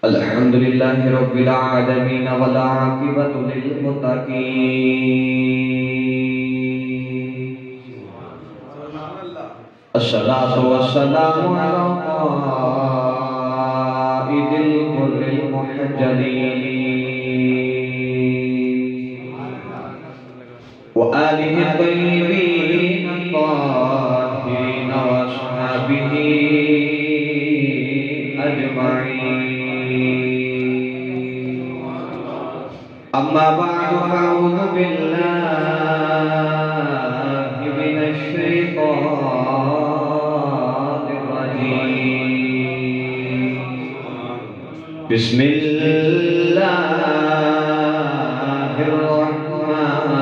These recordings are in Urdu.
الحمد لله رب العالمين والعاقبة للمتقين الصلاة والسلام على قائد الغر المحجلين وآله الطيبين الطاهرين وأصحابه أجمعين. أما بعد فأعوذ بالله من الشيطان الرجيم. بسم الله الرحمن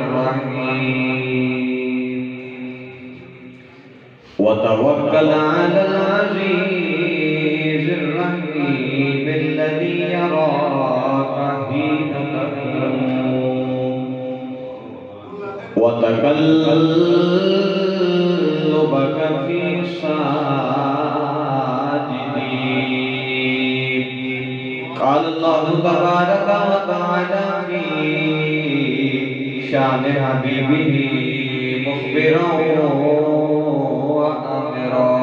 الرحيم. وتوكل على العزيز الرحيم الذي يراك حين تقوم وتقلبك في الساجدين. قال الله تبارك وتعالى في شان حبيبه مخبرا وآمرا: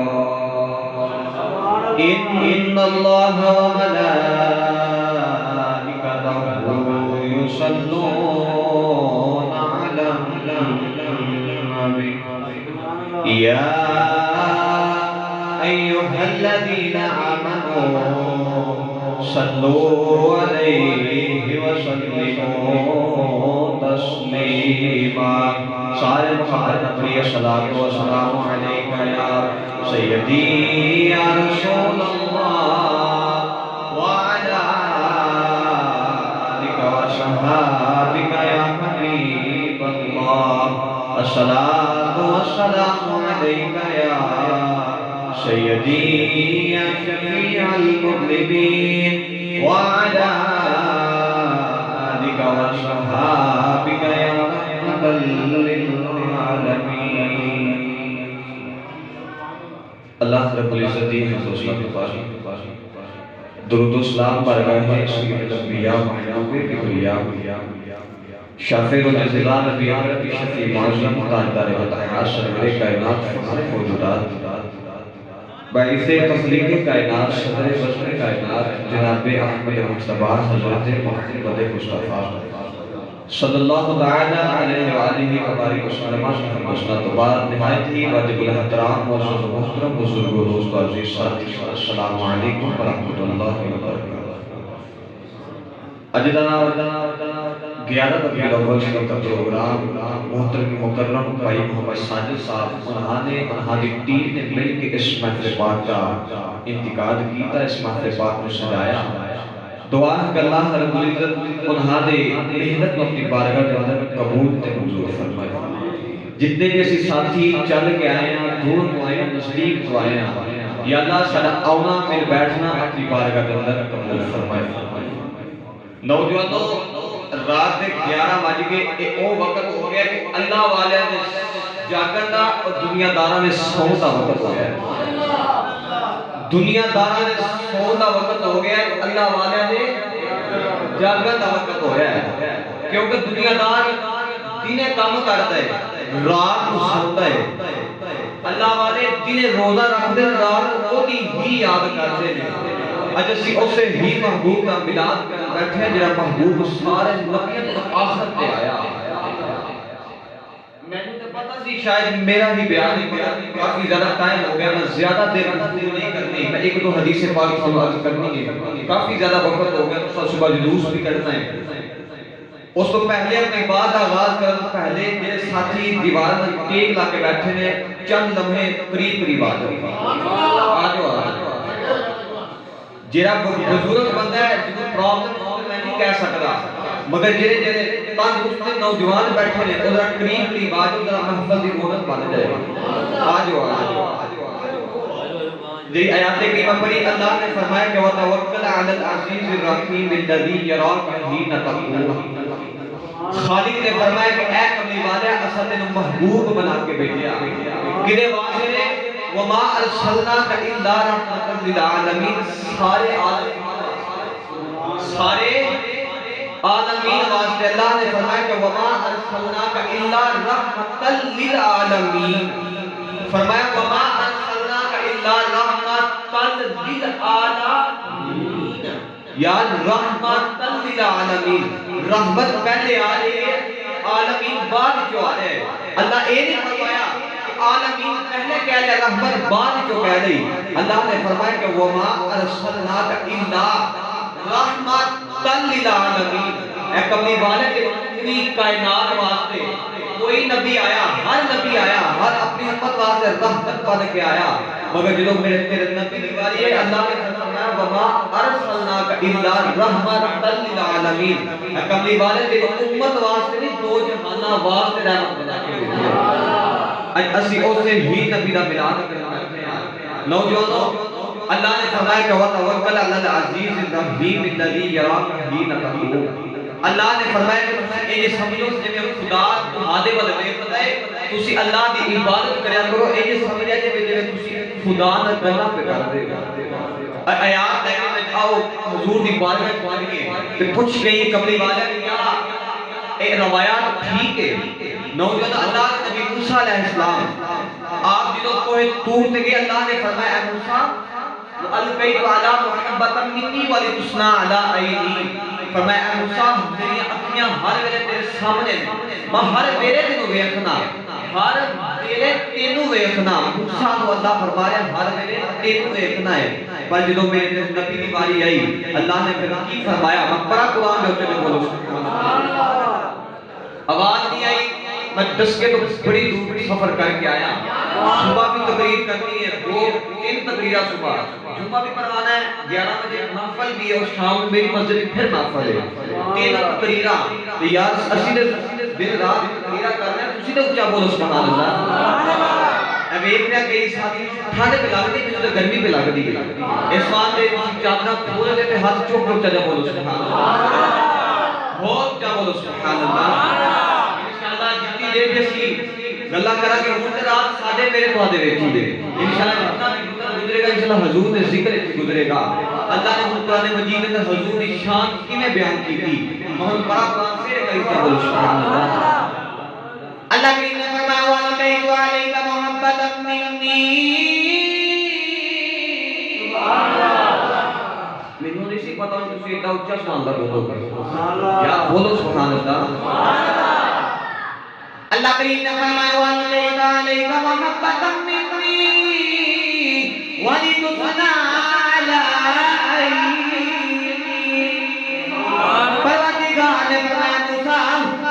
إن الله وملائكته يصلون على النبي يا أيها الذين آمنوا صلوا عليه وسلموا تسليما. سارے محمد نبی صلاۃ و سلام علیک یا سیدی یا رسول اللہ وعلی آلک و صحابک یا حبیب اللہ. الصلاۃ والسلام علیک یا سیدی یا شفیع المذنبین وعلی آلک و صحابک یا رحمۃ للعالمین. اللہ رب العزت کی حضور کے پاس درود و سلام برگاہ سید الانبیاء محبوب کبریاء شافع الجزلان نبی اکرم شفیع معظم تاجدار فتحات سرور کائنات فخر موجودات باعث تخلیق کائنات صدر بشر کائنات جناب احمد مصطفیٰ حضرت محمد مصطفیٰ صلی اللہ تعالی علیہ وآلہ وبارک وسلم مسند بعد نہایت ہی واجب الاحترام اور محترم بزرگ و دوست و عزیز ساتھی، السلام علیکم ورحمۃ اللہ وبرکاتہ. اجدنا 11 ربیع الاول کا پروگرام محترم مکرم بھائی محمد ساجد صاحب انہاں دی ٹیم نے مل کے اس محفل پاک کا انعقاد کیتا، اس محفل پاک کو سجایا. دعا ہے کہ اللہ رب العزت انہاں دے محنت کو اپنی بارگاہ کے اندر قبول تے منظور فرمائے. جتنے بھی اسی ساتھی چل کے آئے ہیں، دور تو آئے ہیں، نزدیک تو آئے ہیں، یا اللہ سارا آنا مل بیٹھنا اپنی بارگاہ کے اندر قبول فرمائے. نوجوانوں، رات دے 11 بج کے او وقت ہو گیا کہ اللہ والے نے جاگن دا اور دنیا داراں نے سون دا وقت ہو گیا. دنیا داراں نے سون دا وقت ہو گیا، اللہ والے نے جاگن دا وقت ہو گیا. کیونکہ دنیا دار دن کام کرتا ہے، رات کو سوتا ہے. اللہ والے دن روزہ رکھتے ہیں، رات کو دی ہی یاد کرتے ہیں. اج اسی اسے ہی محبوب کا ملاد کر بیٹھے ہیں جڑا محبوب سارے نبیوں کو آخر تے آیا. میں نے تو پتہ سی شاید میرا ہی بیان کافی زیادہ ٹائم ہو گیا، میں زیادہ دیر گفتگو نہیں کرنی، میں ایک دو حدیث پاک کی عرض کرنی ہے. کافی زیادہ وقت ہو گیا تو صبح جلوس بھی کرنا ہے. اس تو پہلے اپنی بات آغاز کرنے سے پہلے میرے ساتھی دیوار میں ٹیک لا کے بیٹھے ہیں، چند لمحے قریب قریب آ جاؤ. جیڑا بزرگ بندہ ہے جنہوں پرابلم میں نہیں کہہ سکتا، مگر جیڑے تندرست نوجوان بیٹھے ہیں ادھر قریب قریب آ جاؤ، ذرا محفل کی رونق بن جائے. آ جاؤ. جی آیات کریمہ پڑھی. اللہ نے فرمایا کہ وَتَوَكَّلْ عَلَى الْعَزِيزِ الرَّحِيمِ الَّذِي يَرَاكَ حِينَ تَقُومُ. خالق نے فرمایا کہ اے کملی والے اساں تینوں محبوب بنا کے بھیجیا. کدے واسطے؟ وما ارسلناک الا رحمۃ للعالمین، سارے عالمین واسطے اللہ نے فرمایا کہ وما ارسلناک الا رحمۃ للعالمین، فرمایا وما ارسلناک الا رحمۃ للعالمین، یاد رحمۃ للعالمین، رحمت پہلے آ رہی ہے، عالمین بعد جو آ رہے ہیں۔ اللہ یہ نہیں فرمایا کہ عالمین پہلے کہہ لے رحمت بعد جو کہہ رہی، اللہ نے فرمایا کہ وما ارسلناک الا رحمت للعالمین، اے کملی والے کے پوری کائنات واسطے کوئی نبی آیا، ہر نبی آیا، ہر اپنی امت واسطے رحمت بن کے آیا، مگر جدو میرے تیرے نبی کی باری ہے، اللہ نے فرمایا وما ارسلناک الا رحمت للعالمین، اے کملی والے کے امت واسطے نہیں، دو جہاناں واسطے رحمت بنا کے بھیجا۔ اج اسی اسے ہی نبی دا ملاد کرنا ہے۔ نوجوانوں، اللہ نے فرمایا کہ وتوکل علی العزیز الرحیم الذی یراک حین تقوم، اللہ نے فرمایا کہ تسی یہ سمجھو جے خدا تہاڈے ول ویکھدا ہے، تسی اللہ دی عبادت کریا کرو، یہ سمجھیا جے تسی خدا نال گلاں پہ کردے ہو۔ آیات دیکھیں میں آؤ حضور دی بارگاہ پڑھیے تے پوچھ گئی کملی والا کیا اے روایات ٹھیک ہے؟ نوجوان اللہ کے نبی موسیٰ علیہ السلام آپ جدو کوہ طور تے گئے، اللہ نے فرمایا اے موسیٰ وَأَلْقَيْتُ عَلَىٰ مُحَبَّةً مِّنِّي وَلِتُصْنَعَ عَلَىٰ عَيْنِي، فرمایا اے موسیٰ میری اکھیاں ہر ویلے تیرے سامنے میں، میں ہر ویلے تینوں ویکھنا، ہر ویلے تینوں ویکھنا، موسیٰ کو اللہ فرمایا ہر ویلے تینوں ویکھنا ہے۔ پر جدو میرے نبی کی باری آئی، اللہ نے پھر کی فرمایا، میں پڑھا قرآن جو تیرے بولو آواز نہیں آئی، میں دس کے تو بڑی دور سفر کر کے آیا، صبح بھی تقریر کرنی ہے، 2-3 تقریرہ صبح، جمعہ بھی پڑھانا ہے، 11 بجے محفل بھی ہے اور شام میری مسجد پھر محفل ہے، 3 تقریرہ، یار اسی نے دن رات تقریرہ کرنا ہے، اسی نے اچھا بولو سبحان اللہ۔ اب ایک رہا کہ اس حادی ٹھانڈے پہ لگ دی، مجھے گرمی پہ لگ دی، اس بات میں چادرہ کھولے دیتے ہاتھ چوک لوگ چاہے بولو سبحان اللہ، بہت چاہے بولو سبحان اللہ۔ انشاءاللہ جتنی دیر جیسی گلہ کرا کہ ہوں رات ساڑھے میرے تو آدھے ویٹھی دے، انشاءاللہ جتنا بھی گزرے گا، انشاءاللہ حضور نے ذکر گزرے گا۔ اللہ نے قرآن مجید میں حضور کی شان کی میں بیان کی تھی، محمد بڑا قرآن سے کہیں چاہے بولو سبحان اللہ۔ اللہ کریم نے فرمایا وَأَلْقَيْتُ عَلَيْكَ مَحَبَّةً مِّنِّي، مینوں نہیں سی پتا کہ تسی ایڈا اونچا سبحان اللہ بولو گے، یا بولو سبحان اللہ۔ اللہ کریم نے فرمایا وَأَلْقَيْتُ عَلَيْكَ مَحَبَّةً مِّنِّي وَلِتُصْنَعَ عَلَىٰ عَيْنِي، پروردگار نے فرمایا موسیٰ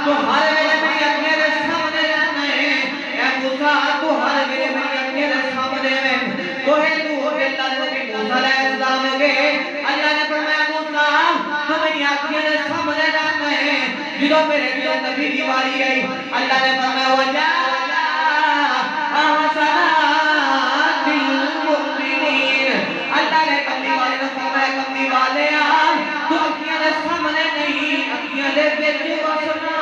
تو ہر ویلے میری اپنے دے سامنے رہنا ہے، اے موسیٰ تو ہر ویلے میری اپنے دے سامنے میں، کوہ طور کے اللہ نبی موسیٰ علیہ السلام گئے، اللہ نے فرمایا موسیٰ تو میری اپنے دے سامنے رہنا ہے، جدو میرے نبی کی باری آئی، اللہ نے فرمایا وَجَاءَ أَحْسَنَاتِ الْمُؤْمِنِينَ، اللہ نے کملی والے نے فرمایا کملی والے آن تو اکھیاں دے سامنے نہیں، اکھیاں دے بیچ واسنا،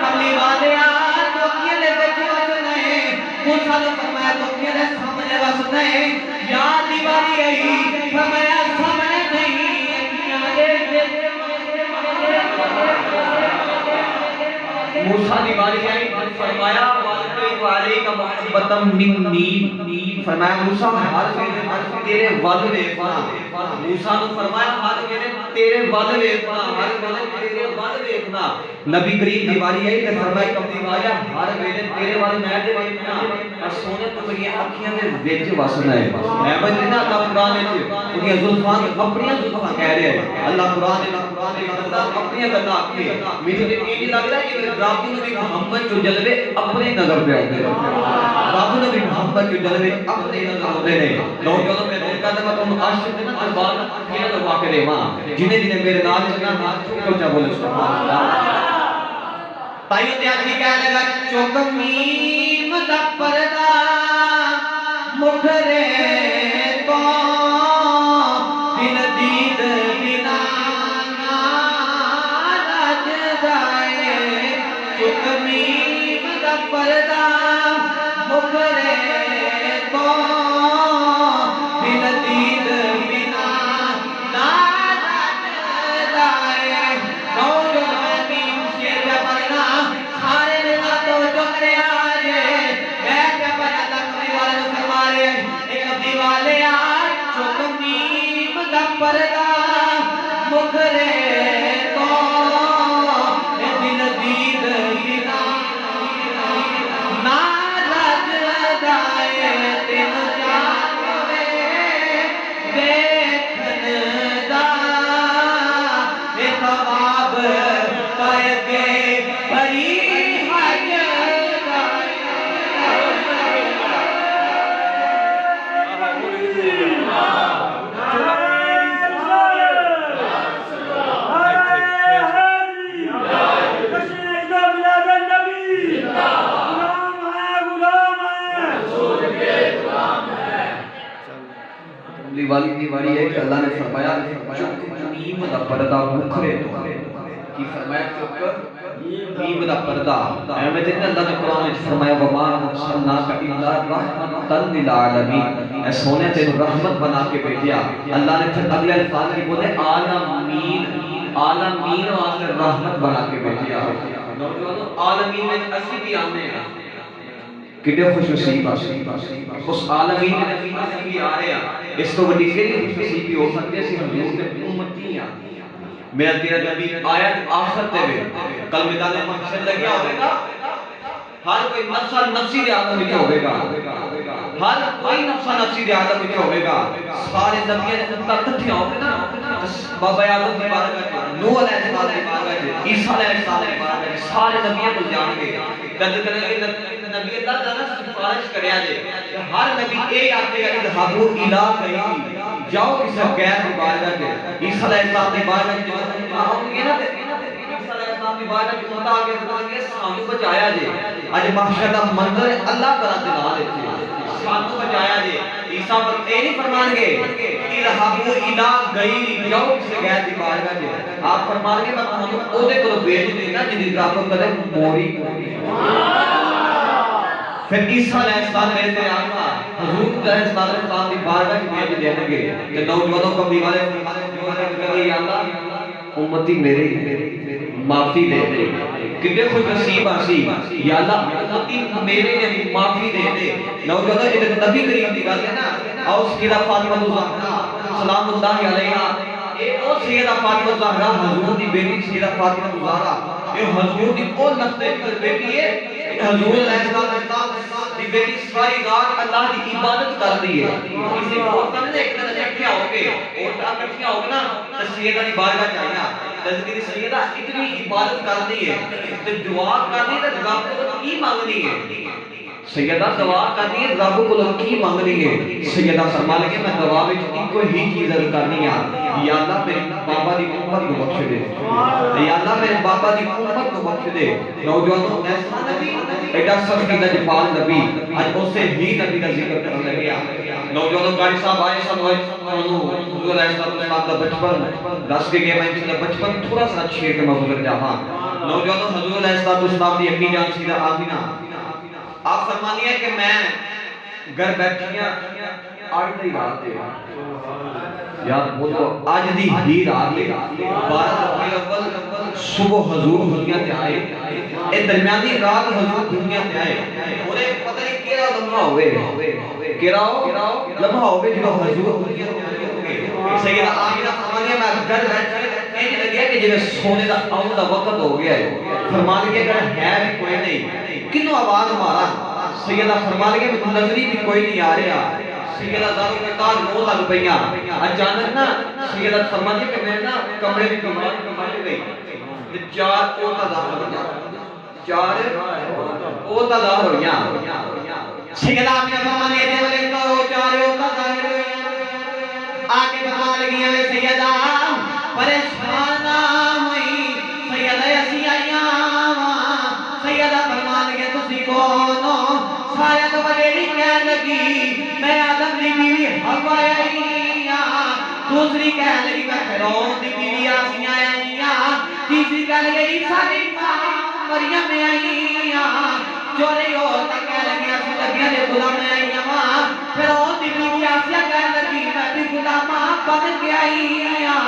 کملی والے آن تو اکھیاں دے بیچ واسنا ہے، موسیٰ نے فرمایا تو اکھیاں دے سامنے واسنا ہے، یاد دیواری آئی فرمایا سامنے نہیں، اکھیاں دے بیچ موسیٰ دی باری آئی فرمایا وَأَلْقَيْتُ عَلَيْكَ مَحَبَّةً مِّنِّي، فرمایا موسیٰ ہر ویلے تیرے ول ویکھنا، موسیٰ نے فرمایا ہر ویلے تیرے ول ویکھنا، ہر ویلے تیرے ول ویکھنا۔ نبی کریم دی باری آئی تے فرمایا کملی والا ہر ویلے تیرے ول میں تے ویکھنا، اور سونے تو میری اکھیاں دے وچ وسنا ہے۔ اے بندے نا اللہ قرآن وچ انہاں زلفاں اپنی زلفاں کہہ رہے ہیں، اللہ قرآن اللہ اپنی گلاں آکھے، مینوں تے یہ لگدا ہے کہ رب نبی محمد جو جلوے اپنے نظر پہ آتے ہیں، رب نبی محمد جو جلوے اپنے نظر آتے ہیں۔ نوجوانوں میں روکا تھا میں تم عاشق دینا دربار کیا لگوا کے دے ماں جنہیں جنہیں میرے نام چلنا ہاتھ چھوڑ کر چاہ بولے سبحان اللہ۔ تائیوں تے آدھی کہہ لگا چوکمیم دا پردہ مکھرے تو دل دید بنا نارج دائے، چوکمیم دا پردہ مکھرے دیوالی ہے کہ اللہ نے فرمایا نیم دا پردہ مکھرے تو کی فرمایا نیم دا پردہ احمد نے اللہ نے قرآن میں فرمایا وما ارسلناک الا رحمتا للعالمین، اے سونے تیرے رحمت بنا کے بھیجا۔ اللہ نے پھر اگلے الفاظ میں بولے عالمین، عالمین واسطے رحمت بنا کے بھیجا۔ عالمین میں اسی بھی آنے ہیں کتنے خوش نصیب اس عالمین میں اسی بھی آ رہے ہیں۔ اس تو بڑی کہڑی خوش نصیبی ہو سکتی ہے، حضور کے امتی ہیں۔ میرا تیرا نبی آیت آخر دے وے کل میدان محشر لگیا ہوئے گا، ہر کوئی نفسا نفسی دے عالم میں ہوئے گا، ہر کوئی نفسا نفسی دے عالم میں ہوئے گا۔ سارے نبیوں نے ان کا کٹھے ہوئے نا، بابا آدم کی بارگاہ، نوح علیہ السلام کی بارگاہ، عیسیٰ علیہ السلام کی بارگاہ، سارے نبیوں کو جان گے قدر کریں گے۔ نبی اللہ جانا سفارش کریا جے کہ ہر نبی اے آتے گا کہ اذهبوا الی غیری، جاؤ کسی غیر کی بارگاہ کے۔ عیسیٰ علیہ السلام کی بارگاہ جو ہوں گے نا، عیسیٰ علیہ السلام کی بارگاہ جو متا آگے بتائیں سانو بچایا جے، اج محشر دا منظر اللہ تعالی دے نال ہے، سانو بچایا جے۔ عیسیٰ پر اے نہیں فرمان گے اذهبوا الی غیری، جاؤ کسی غیر کی بارگاہ کے۔ آپ فرمان گے میں تمہیں او دے کولوں بھیج دینا جدی رب کدے موری پھر عیسیٰ علیہ السلام میرے تے آقا حضور علیہ السلام کی بارگاہ میں بھیج دیں گے کہ نوجوانوں کو بھی والے جو ہے یا اللہ امتی میری معافی دے دے، کتنے خوش نصیب آسی یا اللہ امتی میرے نے معافی دے دے۔ نوجوانوں یہ نبی کریم دی گل ہے نا، اور سیدہ فاطمہ الزہرا سلام اللہ علیہا، اے او سیدہ فاطمہ الزہرا حضور دی بیٹی سیدہ فاطمہ الزہرا، یہ حضور دی او نقطے کی بیٹی ہے۔ حضور علیہ السلام دی بیٹی ساری رات اللہ دی عبادت کر دی ہے۔ کسی عورتوں نے ایک طرح اکٹھیا ہو کے عورتیں اکٹھیا ہو کے نا تو سیدہ دی بارگاہ جائیا، جذکہ سیدہ اتنی عبادت کر دی ہے تو دعا کرنی ہے تو رب کو کی مانگنی ہے، سیدہ دعا کرنی ہے رب کو کی مانگنی ہے۔ سیدہ فرما لگے میں دعا میں ایک کوئی چیز کرنی ہے، یا اللہ میرے بابا دی امت کو بخش دے، یا اللہ میرے بابا دی امت کو بخش دے۔ نوجوانوں ایسا نبی ایڈا سب کی جفال نبی آج اسے ہی نبی کا ذکر کرنے لگیا۔ نوجوانوں قاری صاحب آئے سب حضور علیہ السلام کا بچپن دس کے گئے میں جس کا بچپن تھوڑا سا چھیر کے مغزر جہاں۔ نوجوانوں حضور علیہ السلام دی امی جان سیدہ آمینہ آپ فرمانی ہے کہ میں گھر بیٹھیاں آج دی رات دے یاد بولو آج دی ہی رات دے 12 ربیع الاول صبح حضور دنیا تے آئے، اے درمیانی رات حضور دنیا تے آئے، انہیں پتہ نہیں کیڑا لمحہ ہوئے کیڑا لمحہ ہوئے جو حضور دنیا تے آئے۔ سیدہ آمینہ فرمانی ہے میں گھر بیٹھے یہ لگیا کہ جب سونے دا آن دا وقت ہو گیا ہے، فرمانی ہے کہ ہے بھی کوئی نہیں، کنو آواز مارا؟ سیدہ فرمانی ہے کہ نظری بھی کوئی نہیں آ رہا۔ سیدہ دارو کے کار رو لگ پئیاں، اچانک نا سیدہ فرمانی ہے کہ میں نا کمرے بھی کمرے گئی، چار عورتاں ظاہر ہوئیاں، چار عورتاں ظاہر ہوئیاں۔ سیدہ آمینہ فرمانی ہے کہ چار عورتاں ظاہر ہوئیاں، آگے فرما لگیاں میں سیدہ پریشان ہوئی، سیدہ اسی آئیاں، سیدہ فرما لگے تسی کونو؟ سارے تو بڑی کہہ لگی میں آدم دی بیوی حوا آئیاں، دوسری کہہ لگی میں فرعون دی بیوی آسیاں آئیاں، تیسری کہہ لگی عیسیٰ دی مریم آئیاں، چوری عورتاں کہہ لگی اسی نبیوں دے غلام آئیاں، فرعون دی بیوی آسیاں کہہ لگی میں بھی غلام بن کے آئیاں۔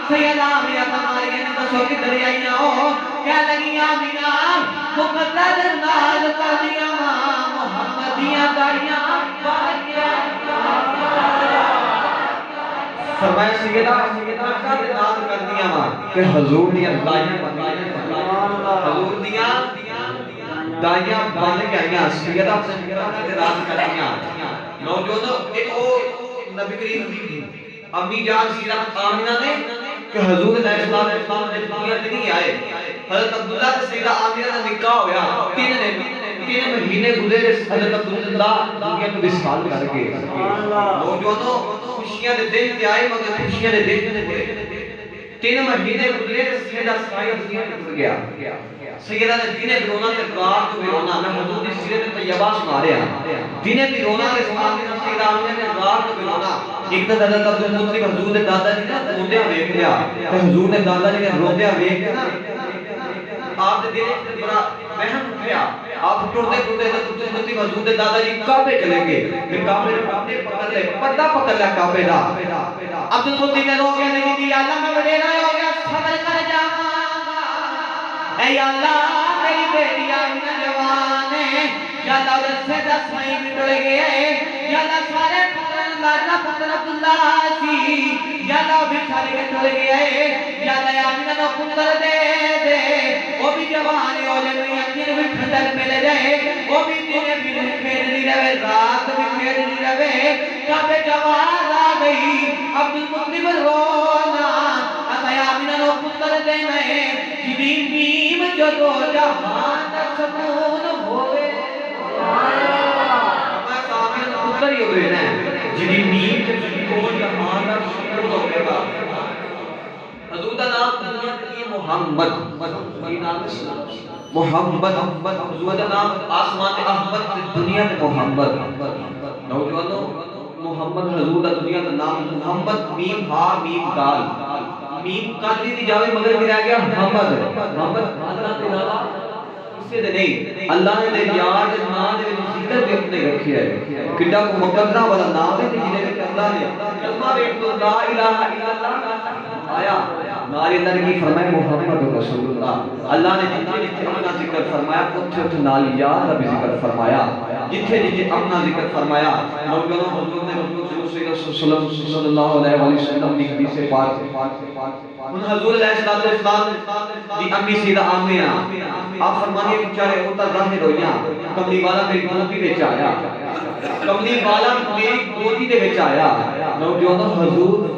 سیدہ آمینہ فرمائی گئی دسو کدھر آئیاں ہو؟ کہہ لگی آمینہ مقدر نال کر دیا محمدیاں داڑیاں باریاں۔ فرمایا سیدہ مقدر نال کر دیا کہ حضور دیاں داڑیاں حضور دیاں داڑیاں بن کے آئیاں، سیدہ مقدر نال کر دیا۔ نوجوانوں ایک اور نبی کریم دی امی جان سیدہ آمینہ نے کہ حضور علیہ السلام نے دنیا تے نہیں آئے، حضرت عبداللہ تے سیدہ آمینہ کا نکاح ہویا، 3 مہینے گزرے حضرت عبداللہ دنیا تو وصال کر کے۔ نوجوانوں خوشیاں دے دن تے آئے مگر خوشیاں دے دن تے ہوئے، 3 مہینے گزرے سیدہ سایہ دنیا تے گزر گیا۔ سیدہ نے دینے بھی رونا تے رات کو بھی رونا، میں حضور دی سیرت طیبہ سنا رہا ہوں، دینے بھی رونا تے سیدہ آمینہ نے رات کو بھی رونا۔ ایک تو حضرت عبد المطلب حضور دے دادا جی نے روندیا ویکھ لیا تے حضور دے دادا جی نے روندیا ویکھ کے نا آپ دے دل وچ بڑا وہم اٹھیا آپ ٹرتے ٹرتے عبد المطلب حضور دے دادا جی کعبے چلے گئے تے کعبے نے پکڑ لے پردہ پکڑ لیا کعبے دا عبد المطلب نے رو کے نہیں دی اللہ میں وڈیرا ہو گیا صبر کر جاواں اے اللہ میری بیٹی آمنہ جوان ہے یا اللہ رسے دا سائیں مٹڑ گیا ہے یا اللہ سارے پترن لاجنا پتر عبداللہ سی یا اللہ بھی سارے کے ٹڑ گیا ہے یا اللہ آمنہ نو پتر دے دے وہ بھی جوان ہو جائے میری اکھیں بھی ٹھنڈک ملے جائے وہ بھی دن بھی کھیل نہیں رہے رات بھی کھیل نہیں رہے کعبے جوان آ گئی عبد المطلب رونا اتا آمنہ نو پتر دے میں جبین بیم جو دو جہان دا سکون ہوئے پتر ہی ہوئے نا جنہی نیم کے سکون جہان دا سکون ہوئے گا حضور دا نام دنیا کی محمد محمد حضور دا نام آسمان احمد دنیا کے محمد نوجوانوں محمد حضور دا دنیا دا نام محمد میم ہا میم دال میم قادری دی جاوے مگر گرا گیا محمد اللہ کے علاوہ کسی دے نہیں اللہ نے یاد نام دے ذکر بھی اپنے رکھی ہے کڈا کو مقدرہ والا نام ہے جنہیں وچ اللہ نے کلمہ ویکھ تو لا الہ الا اللہ آیا ناری اللہ نے کی فرمایا محمد رسول اللہ اللہ نے جتنے جتنے اپنا ذکر فرمایا اتنے اتنے نال یا ربی ذکر فرمایا جتنے جتنے اپنا ذکر فرمایا نوجوانوں حضور نے صلی اللہ علیہ وسلم کی حدیث پاک ان حضور علیہ السلام دی امی سیدہ آمنہ آپ فرمانے بیچارے ہوتا ظاہر ہویا کملی والا میری گودی وچ آیا کملی والا میری گودی دے وچ آیا نوجوانوں حضور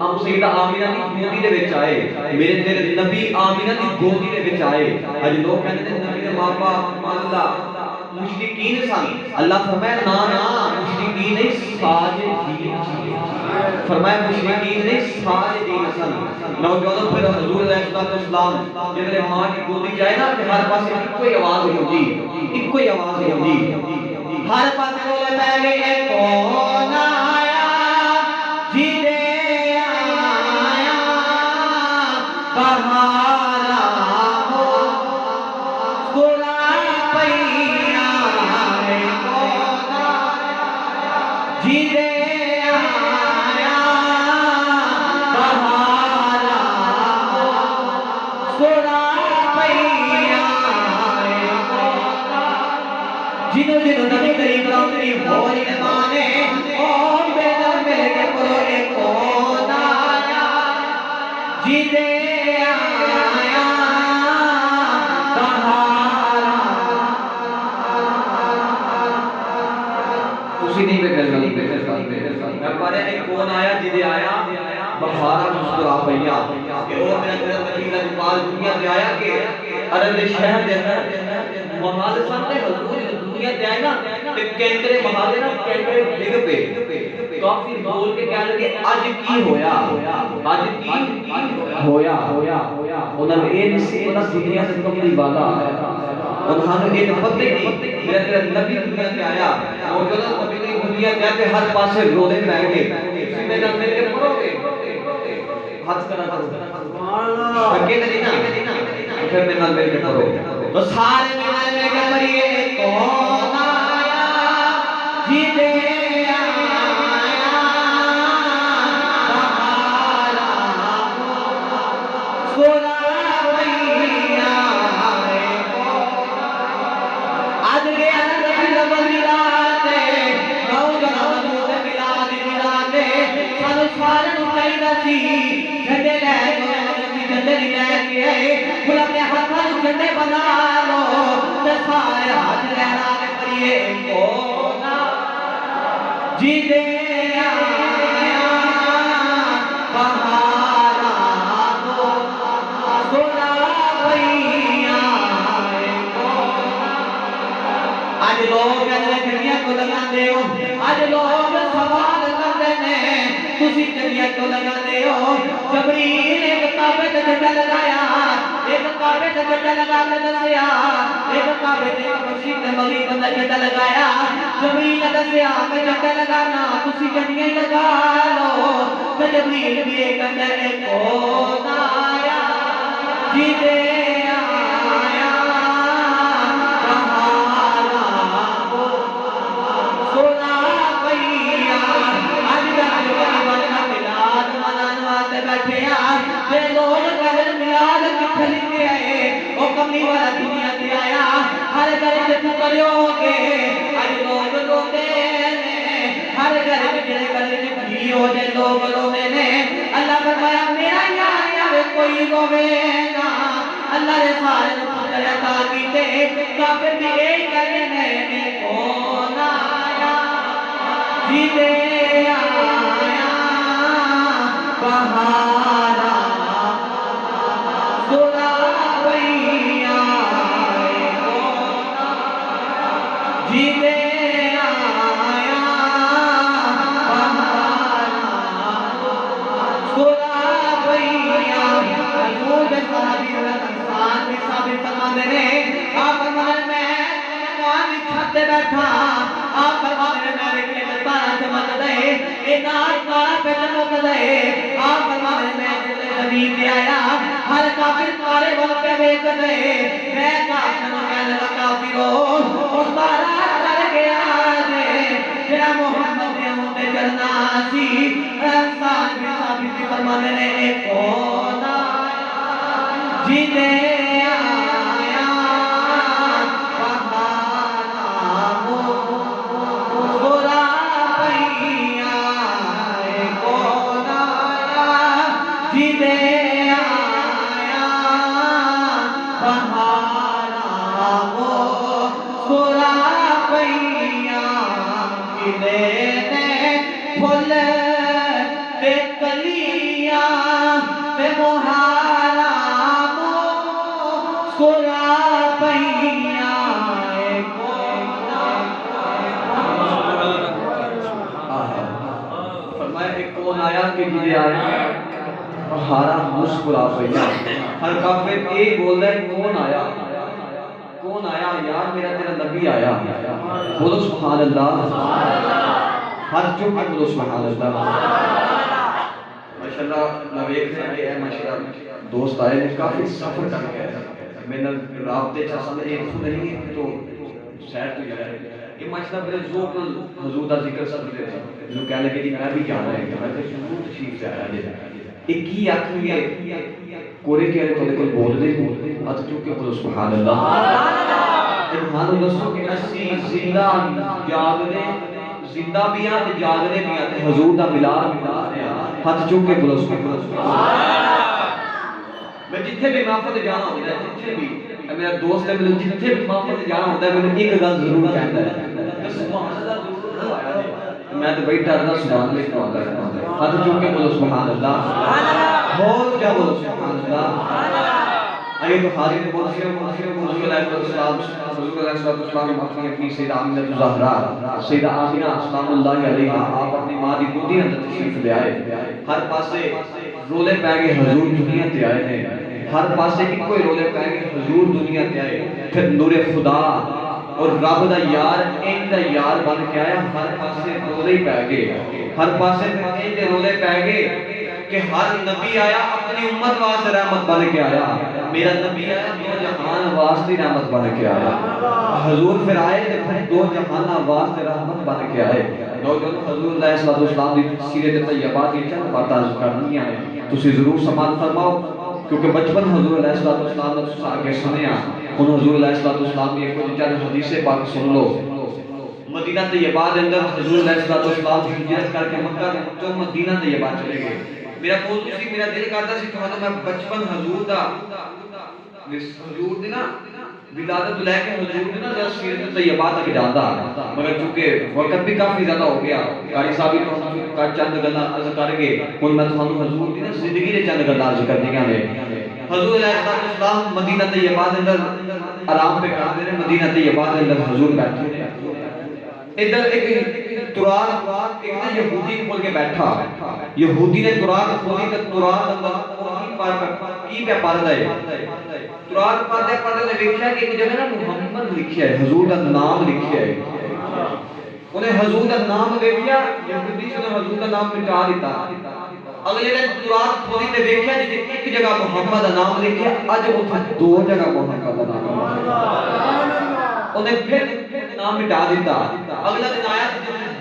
ہم سیدہ آمنہ دی گودی دے وچ آئے میرے تیرے نبی آمنہ دی گودی دے وچ آئے اج لوگ کہندے نے نبی دے ماں باپ اللہ مشرکین سن اللہ فرمایا نا نا مشرکین نہیں ساجدین فرمایا مشرکین نہیں ساجدین سن نوجوانوں پھر حضور علیہ السلام جب ماں کی گودی جائے نا کہ ہر پاس ایک کوئی آواز ہوگی ایک کوئی آواز ہوگی ہر پاس بولے پہلے کون آیا جی دے آیا بہارا ہو گلا پیا کون آیا جی دے جنہوں جنہوں نبی کریم راؤنی بھولی نمانے اور بیدر ملے کے پروے کون آیا جی دے آیا بہارا اسی نہیں پہ کرنا میں پڑھے ایک کون آیا جی دے آیا بہارا مسکرا پہیا کہ وہ میرا میرا مدینہ جمال دنیا دے آیا کہ عرب شہر دے اندر محال سامنے حضور دنیا دے آئے نا کینکرے محالے نا کینکرے بھگ پہ کافی بول کے کہہ لگے آج کی ہویا آج کی ہویا انہوں نے ایک سے ایک دنیا سے کملی والا انہوں نے ایک پتے کی میرا تیرا نبی دنیا دے آیا اور جو نبی دنیا دے آتے ہر پاسے رونے رہ گے میں نہ میرے پڑھو گے ہاتھ کرا تھا اکیلے دینا پھر میں نہ میرے پڑھو تو سارے میں کے پڑھئے کون آیا جی دے آیا بہارا سونا پہیا آج گیا نبی رب ملاتے نوجوان حضور ملاد ملاتے سانو سارے اٹھائی نسی جھنڈے لے جھنڈے لے کے پھر اپنے ہاتھوں جھنڈے بنا لو تے سارے ہاتھ لہرا کے پڑھئے کون جی دے آیا بہارا ہو سونا پہیا آج لوگ جنگیاں کو لگا دے ہو آج لوگ سوال کرتے ہیں تسی جنگیاں کو لگا دے ہو جبریل ایک کعبے تے جھنڈا لگایا ایک کعبے تے جھنڈا لگا کے دسیا ایک کعبے تے مسجد تے مغرب تے جھنڈا لگایا جبریل نے دسیا کہ جھنڈا لگانا تسی جنگیاں لگا جبریل بھی کہتا ہے کون آیا جیتے آیا بہارا کو سنا پیا آج رات بنا ملاد منان واسطے بیٹھے تے لوگ کہن ملاد کتھے لکھے آئے او کمی والا دنیا تے آیا ہر گھر تے تو کریو گے اج لوگ روندے نے ہر گھر وچ جڑے گھر وچ بھی ہو جے لوگ روندے نے اللہ فرمایا میرا یار آوے کوئی روے نا اللہ نے سارے پتر عطا کیتے کافر بھی یہی کہندے نے کون آیا جیتے آیا بہارا سنا پیا جیتے آیا بہارا سنا پیا حضور دے صحابی انسان بھی ثابت فرماندے نے آپ فرماندے میں مکان دی چھت تے بیٹھا آپ فرماندے میں ویکھے تے تارا چمک دے اے نال تارا پہ چمک دے آپ فرماندے میں زمین تے آیا ہر کافر تارے ول پہ ویکھ دے میں کافر نوں کہن لگا کافرو او تارا چل گیا جے جڑا محمد دے منہ تے چلنا سی انسان بھی ثابت فرماندے نے اے کون آیا جیتے آیا بہارا سنا پیا اے کون آیا جیتے آیا بہارا سنا پیا کھلے نے پھل تے کلیاں تے مہارا سنا پیا اے کون فرمایا ایک کون آیا کہ جدے آیا بہارا مسکرا پیا ہر کافر ایک بول رہا ہے کون آیا یار میرا تیرا نبی آیا بولو سبحان اللہ ہاتھ چوک کے بولو سبحان اللہ ماشاءاللہ نویک سے آئے ہیں ماشاءاللہ دوست آئے ہیں کافی سفر کر کے میں نے رابطے چاہ سامنے ایک خود نہیں ہے تو سیر تو جائے یہ ماشاءاللہ میرے ذوق حضور دا ذکر سب دے جو کہہ لگے کہ میں بھی جانا ہے کہ میں تو حضور تشریف سے آیا جائے ایک ہی آخری ہے کوڑے کہہ رہے تو کوئی بول دے ہاتھ چوک کے بولو سبحان اللہ ارمان دسو کہ اسی زندہ جاگنے زندہ بھی ہیں تے جاگنے بھی ہیں تے حضور دا ملاد ہاتھ چوک کے بولو سبحان اللہ میں جتھے بھی محفل جانا ہوتا ہے جتھے بھی میرا دوست ہے میں جتھے بھی محفل جانا ہوتا ہے میں ایک گل ضرور کہتا ہے سبحان اللہ ضرور آیا میں تو بیٹھا رہتا سبحان اللہ کو آتا ہے ہاتھ چوک کے بولو سبحان اللہ بہت کیا بولو سبحان اللہ آئیے تو حاضر بہت سے حضور علیہ السلام اپنی سیدہ آمینہ زہرا سیدہ آمینہ سلام اللہ علیہ آپ اپنی ماں دی گودی اندر تشریف لے آئے ہر پاسے رولے پہ گئے حضور دنیا تے آئے ہیں ہر پاسے ایک کوئی رولے پہ گئے حضور دنیا تے آئے پھر نور خدا اور رب دا یار ان دا یار بن کے آیا ہر پاسے رولے پہ گئے ہر پاسے ان دے رولے پہ گئے کہ ہر نبی آیا اپنی امت واسطے رحمت بن کے آیا میرا نبی آیا دو جہان واسطے رحمت بن کے آیا حضور پھر آئے پھر دو جہان واسطے رحمت بن کے آئے حضور علیہ السلام دی سیرت طیبہ کی چند باتاں کرنی ہیں تسی ضرور سماعت فرماؤ کیونکہ بچپن حضور علیہ السلام نے آگے سنیا ان حضور علیہ السلام کی کوئی چند حدیث پاک سن لو مدینہ طیبہ دے اندر حضور علیہ السلام ہجرت کر کے مکہ تو مدینہ طیبہ چلے گئے میرا موضوع سی میرا دل کرتا سی کہ میں بچپن حضور دا حضور دی نا ولادت لے کے حضور دی نا سیرت طیبہ تک جاندا مگر چونکہ وقت بھی کافی زیادہ ہو گیا قاری صاحب تو چند گلاں عرض کر گئے ہن میں تھانوں حضور دی نا زندگی دے چند گلاں عرض کرنیاں نے حضور علیہ السلام مدینہ طیبہ دے اندر آرام پہ کرتے ہیں مدینہ طیبہ دے اندر حضور بیٹھے ادھر ایک تراب ایک نا یہودی کھول کے بیٹھا یہودی نے تراب کھولی تو تراب اندر کی پہ پڑھ رہے تراب پڑھتے پڑھتے نے دیکھا کہ ایک جگہ نا محمد لکھیا ہے حضور کا نام لکھیا ہے انہیں حضور کا نام دیکھا یہودی سے حضور کا نام مٹا دیتا اگلے دن قرآن کھولی تے دیکھیا جی ایک جگہ محمد دا نام لکھیا اج اوتھے دو جگہ محمد دا نام انہیں پھر نام مٹا دیتا اگلا دن آیا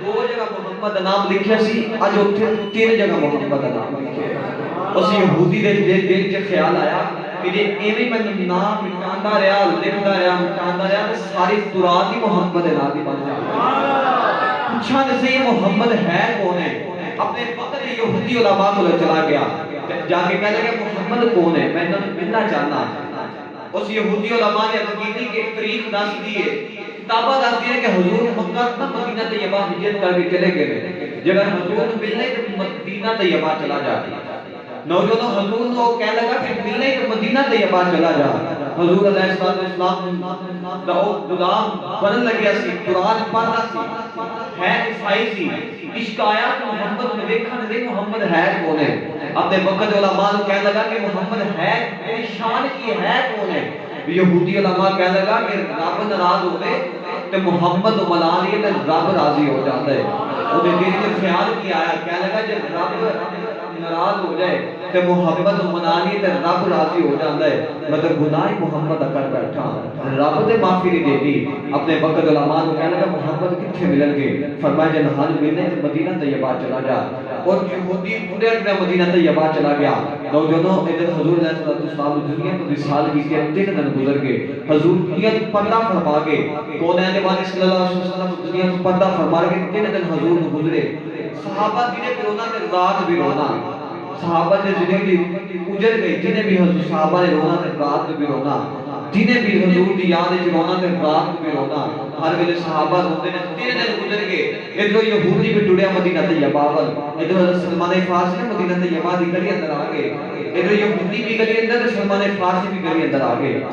دو جگہ محمد دا نام لکھیا سی اج اوتھے تین جگہ محمد دا نام لکھیا اس یہودی دے دل چ خیال آیا کہ جے ایویں میں نام مٹاندا رہیا لکھدا رہیا مٹاندا رہیا تے ساری قرآن ہی محمد دے نام دی بن جائے پوچھا تے یہ محمد ہے کون ہے اپنے وقت یہودی علماء کو چلا گیا جا کے کہنے لگا محمد کون ہے میں انہیں ملنا چاہنا اس یہودی علماء نے عقیدے کے تاریخ دس دیے کتابہ دس دیے کہ حضور مکہ تک مدینہ طیبہ ہجرت کر کے چلے گئے جب حضور ملنے تو مدینہ طیبہ چلا جاتا نوجوانوں حضور کو کہنے لگا کہ ملنے تو مدینہ طیبہ چلا جا حضور علیہ السلام دا غلام بنن لگیا سی قرآن پڑھتا سی ہے عیسائی سی عشق آیا کہ محمد نے دیکھا نہیں محمد ہے کون ہے اپنے وقت علماء کو کہنے لگا کہ محمد ہے شان کی ہے کون ہے یہودی علماء کہنے لگا کہ رب ناراض ہو گئے تو محمد ملا لیے تو رب راضی ہو جاتا ہے انہیں دل سے خیال کیا آیا کہنے لگا جب رب ناراض ہو جائے تو محمد منا لیے تو رب راضی ہو جاتا ہے مطلب گناہ محمد کر بیٹھا رب نے معافی نہیں دیتی اپنے وقت علماء کو کہنے لگا محمد کتنے ملن گے فرمایا جب حال ملنے تو مدینہ طیبہ چلا جا اور یہودی پورے اپنے مدینہ طیبہ چلا گیا نوجوانوں ادھر حضور علیہ السلام دنیا کو وصال کی تین دن گزر گئے حضور دنیا کو پردہ فرما کے کونین کے بانی صلی اللہ علیہ وسلم دنیا کو پردہ فرما کے تین دن حضور کو گزرے صحابہ جنہیں بھی رونا تے رات بھی رونا صحابہ نے زندگی اجڑ گئی جنہیں بھی حضور صحابہ نے رونا تے رات بھی رونا جنہیں بھی حضور دی یاد ہے رونا تے رات بھی رونا ہر ویلے صحابہ روتے نے تین دن گزر گئے ادھر یہودی بھی ٹڑیا مدینہ طیبہ ول ادھر حضرت سلمان فارسی نے مدینہ طیبہ دی گلی اندر آ گئے ادھر یہودی بھی گلی اندر سلمان فارسی بھی گلی اندر آ گئے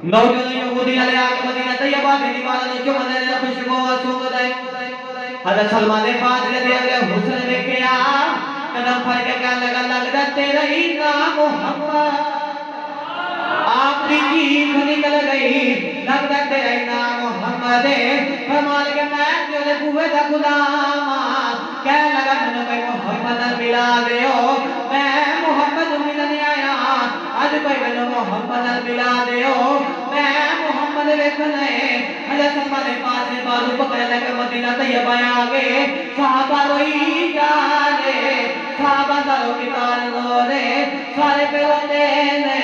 نوجوان یہودی والے آ کے مدینہ طیبہ کی دیوار جو مدینہ خوشبو سونگ دے حضرت سلمان فارسی نے اگلے حسن دیکھیا قدم پھڑ کے کہنے لگا لگتا تیرا ہی نام محمد آپ کی جیب نکل گئی لگتا تیرا ہی نام محمد فرمان کے میں جو نے بوئے دا غلام کہنے لگا میں کوئی محمد ملا دے ہو میں محمد ملنے آیا آج کوئی میں محمد ملا دے ہو میں محمد ویکھنے حضرت سلمان فارسی بازو پکڑے لگے مدینہ طیبہ آگے صحابہ روئی جا رہے صحابہ داروں کی تار لورے سارے پہ روتے نے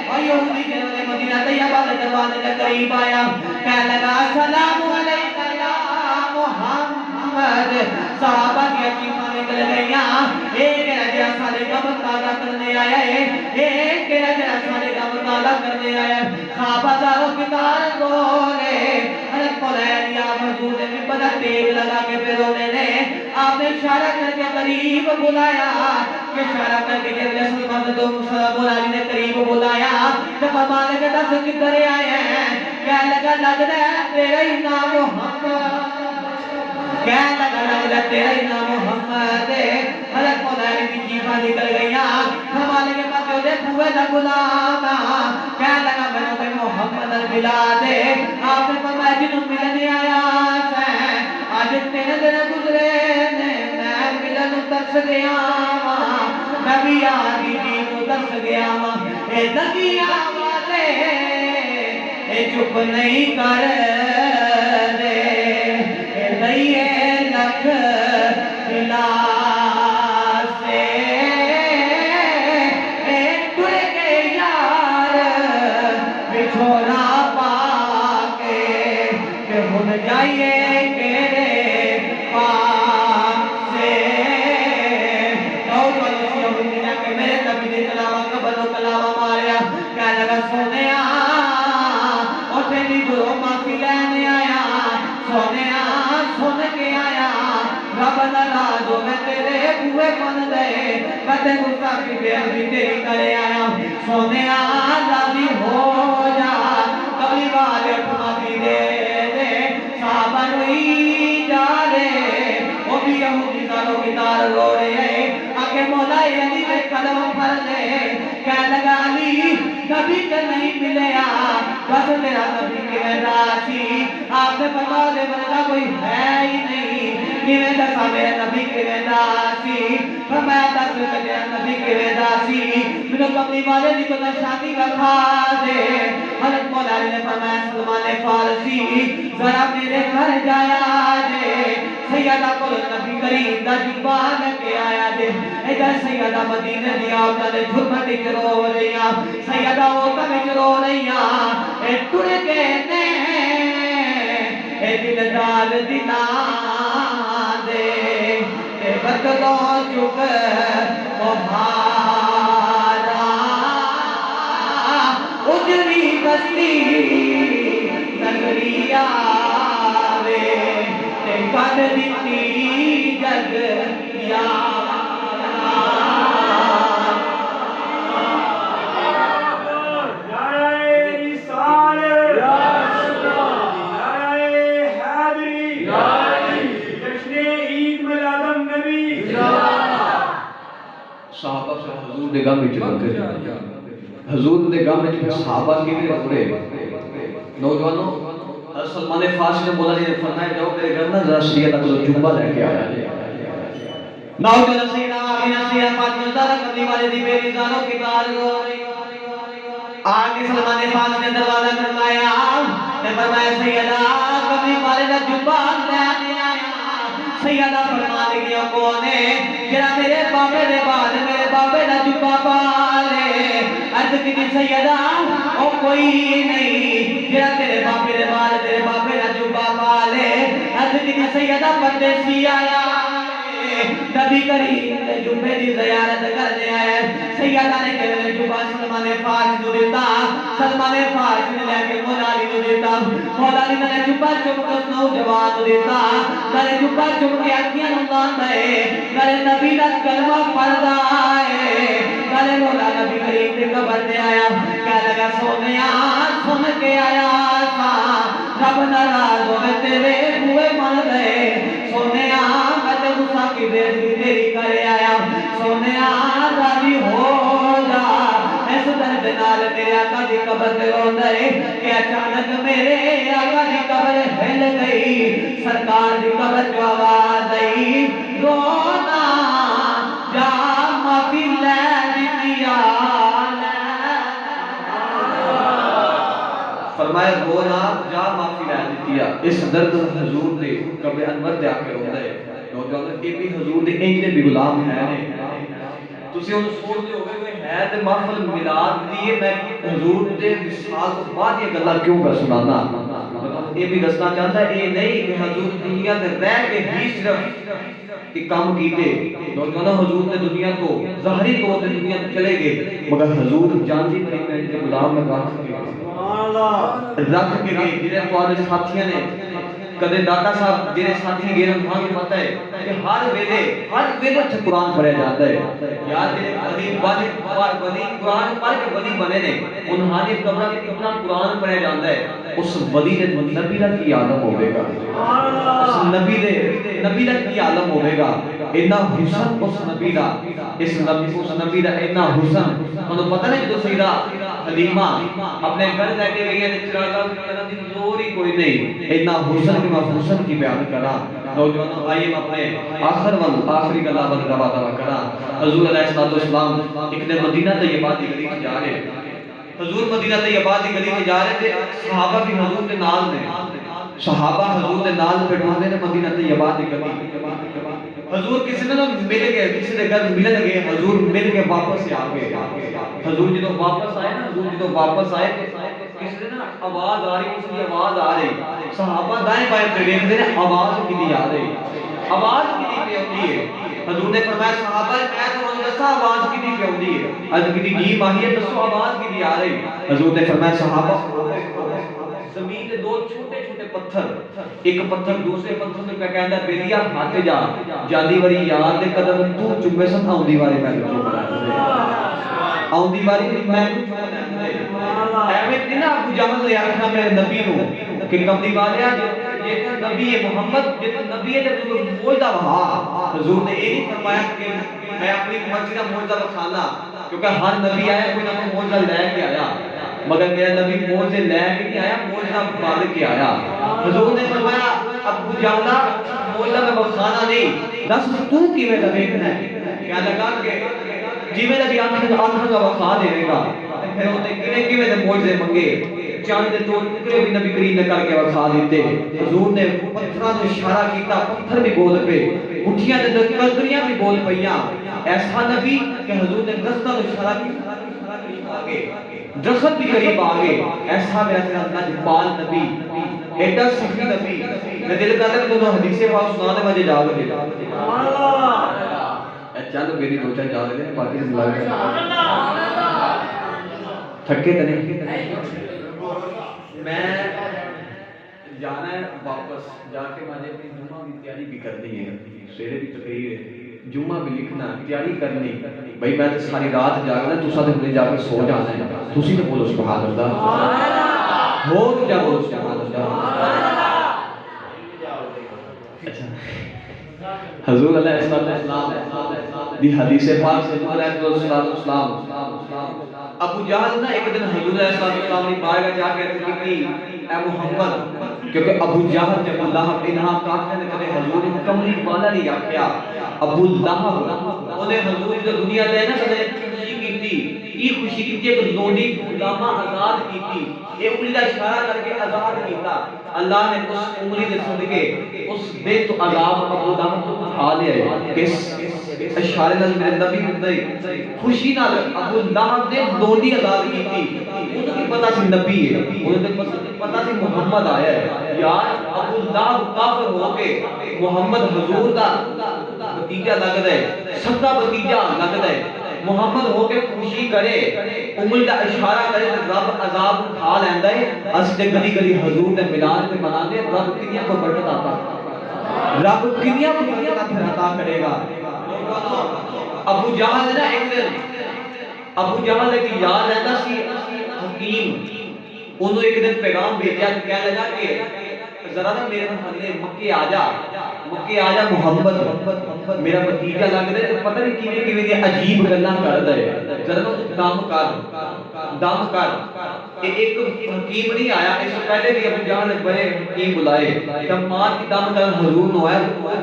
اور یہودی جنہوں نے مدینہ طیبہ کے دروازے کے قریب آیا کہنے لگا سلام علیکہ یا محمد صحابہ کی عجیبہ نکل گئیاں ایک رجعہ سارے غم تازہ کرنے آیا ہے ایک رجعہ سارے غم تازہ کرنے آیا ہے صحابہ داروں کی تار لورے حضرت قلعہ یا حضور نے بڑا تیغ لگا کے پہ رونے نے آپ نے اشارہ کر کے قریب بلایا کہ اشارہ کر کے جب سلمان علی نے قریب بلایا جب فرمانے کے دس کدھر آئے ہیں کہنے لگا لگ رہا ہے تیرا ہی نام محمد کہنے لگا لگ رہا ہے تیرا ہی نام محمد حضرت مولا کی جیبہ نکل گئیاں فرمانے کے بعد جو دے بوئے دا غلام کہنے لگا میں نے محمد ملا دے آپ نے فرمایا جنہوں ملنے آیا ہے آج تین دن گزرے نے میں ملن ترس گیا میں بھی آدھی دین ترس گیا اے دنیا والے اے چپ نہیں کر دے اے دئیے لکھ ملا سے اے ٹر کے یار بچھوڑا پا کے کہ ہن جائیے سونے اٹھے نہیں جو معافی لینے آیا سونے سن کے آیا رب ناراض ہو میں تیرے بوئے بن گئے میں تے غصہ کی دیر بھی تیری کرے آیا سونے راضی ہو جا قبلی والے اٹھ معافی دے دے صحابہ روئی جا رہے وہ بھی یہودی داروں کی تار رو رہے آگے مولا علی میں قدم پھر لے کہنے لگا علی نبی کے نہیں ملے بس میرا نبی کے راسی آپ نے فرمایا میرا کوئی ہے ہی نہیں کہ میں دسا میرے نبی کے راسی فرمایا دس میرا نبی کے داسی میرے کملی والے دی کو شادی رکھا دے حضرت مولا علی نے فرمایا سلمان فارسی ذرا میرے گھر جایا دے سیدہ کو نبی کریم دا جبا لے کے آیا دے ادھر سیدہ مدینے دی عورتاں دے جھرمٹ وچ رو رہیاں سیدہ عورتاں وچ رو رہیاں اے ٹر کے نے اے دلدار دلاں دے اے بدلو چک مہارا اجری بستی نگری آوے تے کد دیتی جگ یارا صحابہ سے حضور دے گم وچ لگے حضور دے گم وچ صحابہ کیویں رکھے نوجوانوں حضرت سلمان فارسی نے بولا جی نے فرمایا جاؤ میرے گھر نہ ذرا سیدہ کو جوبہ لے کے آیا نوجوان سیدہ آمینہ سیدہ فاطمہ زہرا کملی والے دی بیٹی زانو کی بار رو رہی آگے سلمان فارسی نے دروازہ کھٹکایا تے فرمایا سیدہ کملی والے دا جوبہ لے آیا سیدہ فرما لگی کون ہے جرا میرے بابے دے بعد میرے بابے دا جبا پالے عرض کی سیدہ او کوئی نہیں جرا تیرے بابے دے بعد تیرے بابے دا جبا پالے عرض کی سیدہ پردیسی آیا نبی کریم نے جبے دی زیارت کرنے آئے سیدہ نے کہنے جبا سلمان فارسی نو دیتا سلمان فارسی نے لے کے مولا علی نو دیتا مولا علی نے جبا چپ کر نوجوان نو دیتا نالے جبا چپ کے اکھیاں نو لاندے نالے نبی دا کلمہ پڑھدا ہے نالے مولا نبی کریم دی قبر تے آیا کہنے لگا سونیا سن کے آیا تھا رب ناراض ہوے تیرے بوئے من گئے سونیا غصہ کی بےعزتی تیری کرے آیا سونیا راضی ہو جا اس درد نال میرے آقا دی قبر تے روندا ہے کہ اچانک میرے آقا دی قبر ہل گئی سرکار دی قبر جو آواز آئی رونا جا معافی لے دیا فرمایا رونا جا معافی لے دیا اس درد حضور دے قبر انور دے آکے روندا ہے نوجوان یہ بھی حضور دے انجے بھی غلام ہے تسی ان سوچ دے ہوئے کوئی ہے تے محفل میلاد دی میں حضور دے وصال تو بعد یہ گلاں کیوں کر سنانا یہ بھی دسنا چاہتا ہے یہ نہیں کہ حضور دنیا تے رہ کے ہی صرف کہ کام کیتے نوجوان حضور نے دنیا کو ظاہری طور تے دنیا تے چلے گئے مگر حضور جانتی تھی میں ان کے غلام میں رکھ کے گئے جنہیں تمہارے ساتھیاں نے کدے داتا صاحب جنہیں ساتھی گئے وہاں کی پتہ ہے کہ ہر ویلے سے قرآن پڑھے جاتا ہے یاد جنہیں بنی قرآن پڑھ کے بنی بنے نے انہاں نے قبرہ کے کتنا قرآن پڑھے جاتا ہے اس ولی نے نبی دا کی عالم ہوئے گا اس نبی دا کی عالم ہوئے گا اتنا حسن اس نبی دا اتنا حسن انہوں پتہ نہیں جو سیدہ حلیمہ اپنے گھر لے کے گئی ہے چراغا کی زور ہی کوئی نہیں اتنا حسن کے بعد حسن کی بیان کرا نوجوانوں آئیے اپنے آخری گلا بل روا دوا کرا حضور علیہ السلام ایک نے مدینہ طیبہ دی گلی میں جا رہے حضور مدینہ طیبہ دی گلی میں جا رہے تھے صحابہ بھی حضور کے نال نے صحابہ حضور کے نال بیٹھانے نے مدینہ طیبہ دی گلی حضور کسی نے مل گئے کسی نے گھر ملن گئے حضور مل کے واپس آ گئے حضور جدو واپس آئے نا حضور جدو واپس آئے کسی نے نا آواز آ رہی اس کی آواز آ رہی صحابہ دائیں بائیں پہ دیکھتے ہیں آواز کتنی آ رہی آواز کتنی پہ ہوتی ہے حضور نے فرمایا صحابہ میں تو انہوں دسا آواز کتنی پہ ہوتی ہے آج کتنی جی ماہی ہے دسو آواز کتنی آ رہی حضور نے فرمایا صحابہ زمین کے دو چھوٹے چھوٹے پتھر ایک پتھر دوسرے پتھر میں کیا کہتا ہے بیلیا ہاتھے جا جاندی واری یاد دے قدم تو چمبے سن آؤں دیواری میں جو بنا آؤں دیواری میں ایویں دینا ابو جامل لے آکھنا میرے نبی نو کہ کم دیواری جیتا نبی محمد جیتا نبی ہے جب موجدہ وہاں حضور نے یہ نہیں فرمایا کہ میں اپنی مسجدہ موجدہ بکھانا کیونکہ ہر نبی آیا کوئی نہ موجدہ لے کے آیا مگر میرا نبی موجدہ لے کے نہیں آیا موجدہ بال کے آیا حضور نے فرمایا ابو جاملہ مولا میں بخانا نہیں دس تو کیویں دا ویکھنا ہے کہنے لگا کہ جویں نبی آنکھاں کا وخا دے گا پھر اونے کیویں دے معجزے منگے چاند دے دو ٹکڑے بھی نبی کریم نے کر کے وخا دیتے حضور نے پتھراں نوں اشارہ کیتا پتھر بھی بول پے اٹھیاں دے اندر ککڑیاں بھی بول پیاں ایسا نبی کہ حضور نے درختاں نوں اشارہ کیتا درخت بھی قریب آگے ایسا میرا نجبال نبی ایڈا سخی نبی میں دل کرتا کہ دونوں حدیث پاک سنانے مجھے جاگ دے چل میری دو چار جاگ دے باقی سے ملا گیا تھکے تو نہیں میں جانا ہے واپس جا کے مجھے اپنی جمعہ کی تیاری بھی کرنی ہے سویرے بھی تقریر ہے جمعہ بھی لکھنا تیاری کرنی بھائی میں تو ساری رات جاگنا تو ساتھ اپنے جا کے سو جانا ہے تسی تو بولو سبحان اللہ ہو تو جا بولو سبحان اللہ اچھا حضور علیہ السلام دی حدیث پاک سے علیہ السلام ابو جہل نہ ایک دن حضور علیہ السلام کی بارگاہ جا کے عرض کی اے محمد کیونکہ ابو جہل نے ابو لہب انہا کافر نے کدے حضور کملی والا نہیں آکھیا ابو لہب انہیں حضور جو دنیا دے نا کدے خوشی کیتی یہ خوشی کیتی کہ لوڈی غلامہ آزاد کیتی یہ انگلی کا اشارہ کر کے آزاد کیتا اللہ نے اس انگلی دے صدقے اس بے تو عذاب ابو لہب کو اٹھا لیا کس اشارے نال میرے نبی نے خوشی نال ابو لہب نے لوڈی آزاد کیتی انہوں کی پتہ سی نبی ہے انہوں نے پتہ سی محمد آیا ہے یار ابو لہب کافر ہو کے محمد حضور دا بتیجا لگدا ہے سگا بتیجا لگدا ہے محمد ہو کے خوشی کرے انگل دا اشارہ کرے تو رب عذاب اٹھا لیندا ہے اس تے گلی گلی حضور نے میلاد تے مناندے رب کنیا کو برکت عطا رب کنیا کو برکت عطا کرے گا ابو جہل نے ایک دن ابو جہل کی یاد رہتا سی حکیم انہوں ایک دن پیغام بھیجا کہ کہہ لگا کہ ذرا نا میرے محلے مکے آ جا محمد میرا بھتیجا لگ رہا ہے پتہ نہیں کیویں کیویں دی عجیب گلاں کردا ہے ذرا نا دم کر ایک حکیم نہیں آیا اس سے پہلے بھی ابو جہل نے بڑے حکیم بلائے جب مار کی دم کرن حضور نو آیا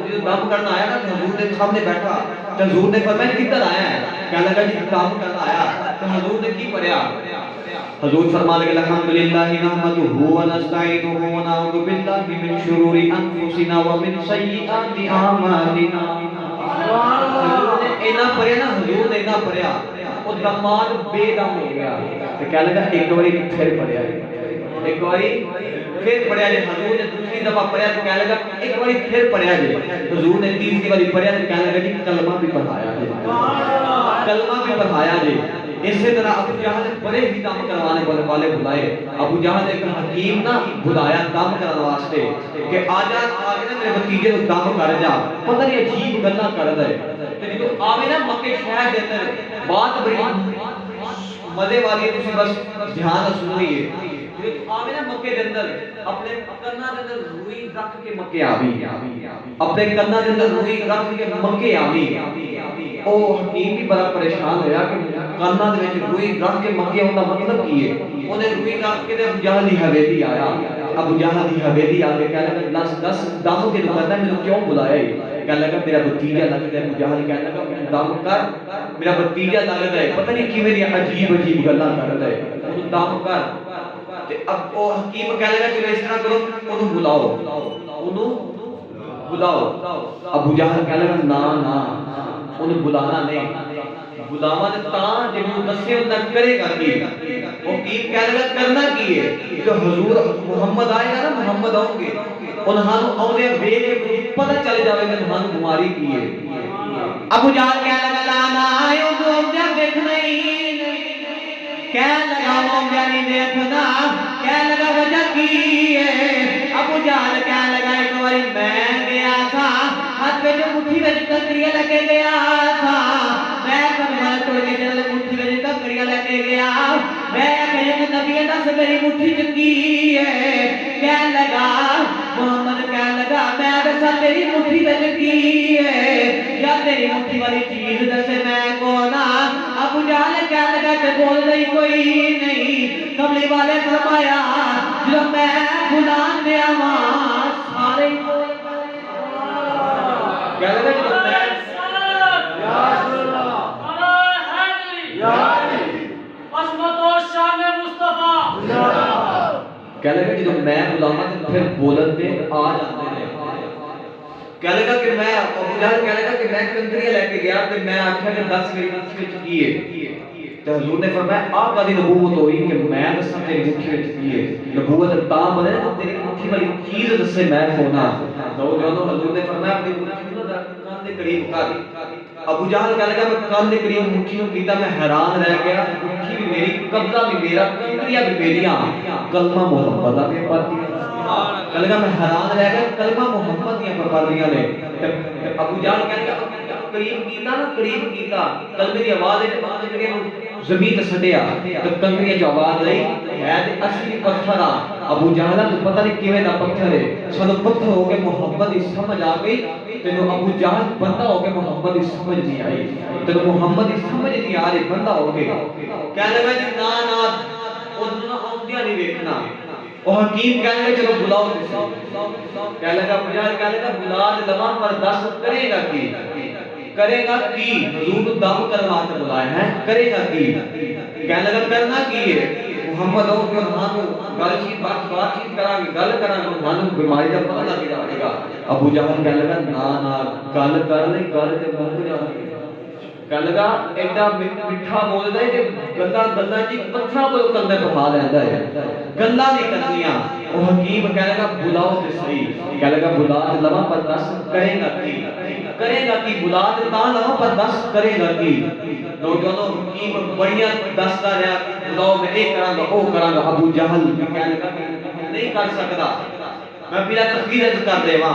جو دم کرنا آیا نا حضور نے سامنے بیٹھا تو حضور نے فرمایا کدھر آیا ہے کہنے لگا جی دم کرنا آیا تو حضور نے کی پڑھیا حضور فرمانے لگے الحمدللہ نحمدہ و نستعینہ و نعوذ باللہ من شرور انفسنا و من سیئات اعمالنا حضور نے اینا پڑھیا نا حضور نے اینا پڑھیا وہ دماد بے دم ہو گیا تو کہنے لگا ایک باری پھر پڑھیا ایک باری پھر پڑھیا جی حضور نے دوسری دفعہ پڑھیا تو کہنے لگا ایک باری پھر پڑھیا جی حضور نے تیسری باری پڑھیا تو کہنے لگا جی کلمہ بھی پڑھایا جی کلمہ بھی پڑھایا جی اسی طرح ابو جہل بڑے ہی دم کروانے والے بلائے ابو جہل ایک حکیم نہ بلایا دم کرنے واسطے کہ آجا آگے نا میرے بھتیجے کو دم کر جا پتہ نہیں عجیب گلاں کردا ہے تے جدوں آوے نا مکے شہر دے اندر بات بڑی مزے والی ہے تسی بس دھیان سننی ہے جدوں آوے نا مکے دے اندر اپنے کناں دے اندر روئی رکھ کے مکے آوی اپنے کناں دے اندر روئی رکھ کے مکے آوی او حکیم بھی بڑا پریشان ہویا کہ کناں دے وچ روئی رکھ کے مکے آون دا مطلب کی ہے اونے روئی رکھ کے تے ابو جہل دی حویلی آیا ابو جہل دی حویلی آ کے کہنے لگا دس دم کے کرتا ہے مینوں کیوں بلایا ہے کہنے لگا میرا بھتیجا لگدا ہے ابو جہل کہنے لگا دم کر میرا بھتیجا لگدا ہے پتہ نہیں کیویں دی عجیب گلاں کردا ہے اونوں دم کر تے اب او حکیم کہنے لگا چلو اس طرح کرو اونوں بلاؤ ابو جہل کہنے لگا نا انہیں بلانا نہیں بلاوا نے تاں جب وہ دسے انہاں کرے گا کی وہ حکیم کہنے لگا کرنا کی ہے جو حضور محمد آئے گا نا محمد آؤں گے انہاں نوں اونے ویکھ کے پتہ چل جاوے گا انہاں بیماری کی ہے ابو جہل کہنے لگا لانا آئے تو جا دیکھ نہیں کہنے لگا وہ نہیں دیکھنا کہنے لگا وجہ کی ہے ابو جہل کہنے لگا ایک بار میں گیا تھا ہاتھ پہ جو مٹھی میں ککڑیاں لگے گیا تھا میں کمال توڑ کے جل مٹھی میں ککڑیاں لگے گیا میں کہے کہ نبی دس میری مٹھی چنگی ہے کہنے لگا محمد کہنے لگا میں دسا تیری مٹھی میں چنگی ہے یا تیری مٹھی والی چیز دسے میں کونا ابو جہل کہنے لگا کہ بول رہی کوئی نہیں کملی والے فرمایا جو میں بلان دے آواز سارے کہنے لگا جب میں کہنے لگا جب میں بلاواں تے پھر بولن دے آ جاندے نے کہنے لگا کہ میں ابو جہل کہنے لگا کہ میں کنکریاں لے کے گیا تے میں آکھیا کہ 10 میری مٹھی وچ کی ہے تے حضور نے فرمایا آپ کدی نبوت ہوئی کہ میں دساں تیری مٹھی وچ کی ہے نبوت تاں بنے تیری مٹھی والی چیز دسے میں ہونا تو جدوں حضور نے فرمایا اپنی مٹھی نوں کان دے قریب کر ابو جہل کہنے لگا میں کان دے قریب مٹھی نوں کیتا میں حیران رہ گیا مٹھی بھی میری قبضہ بھی میرا کنکریاں بھی میریاں کلمہ محمد دا بھی پڑھ دیا کہنے لگا میں حیران رہ گیا کلمہ محمد دیاں پڑھ دیا نے ابو جہل کہنے لگا قریب کیتا نا قریب کیتا کلمے دی آواز ہے بعد وچ زمین تے سٹیا تے کنکریاں جو آواز رہی ہے تے اصلی پتھر ابو جہل تو پتہ نہیں کیویں دا پتھر ہے سانو پتھر ہو کے محمد دی سمجھ آ گئی تینوں ابو جہل بندہ ہو کے محمد دی سمجھ نہیں آئی تینوں محمد دی سمجھ نہیں آ رہی بندہ ہو کے کہنے لگا جی نا اونوں اوندیاں نہیں ویکھنا وہ حکیم کہنے لگا چلو بلاؤ کہنے لگا ابو جہل کہنے لگا بلا دے لواں پر دس کرے گا کی حضور دم کروا کے بلایا ہے کرے گا کی کہنے لگا کرنا کی ہے محمد ہو کہ ہاں تو گل بات چیت کرا گے گل کرا گے ہاں بیماری دا پتہ لگ جائے گا ابو جہل کہنے لگا نا گل کر لے گل تے منہ جا کہنے لگا ایڈا میٹھا بولدا ہے کہ گلاں جی پتھراں کول کندے پھا لیندا ہے گلاں نہیں کرنیاں وہ حکیم کہنے لگا بلاؤ تے صحیح کہنے لگا بلا تے لواں پر دس کرے گا کی بلا تے تاں لواں پر دس کرے گا کی نوجوانوں حکیم بڑیاں دسدا رہیا بلاؤ میں اے کراں گا او کراں گا ابو جہل کہنے لگا نہیں کر سکدا میں بلا تقریر کر دیواں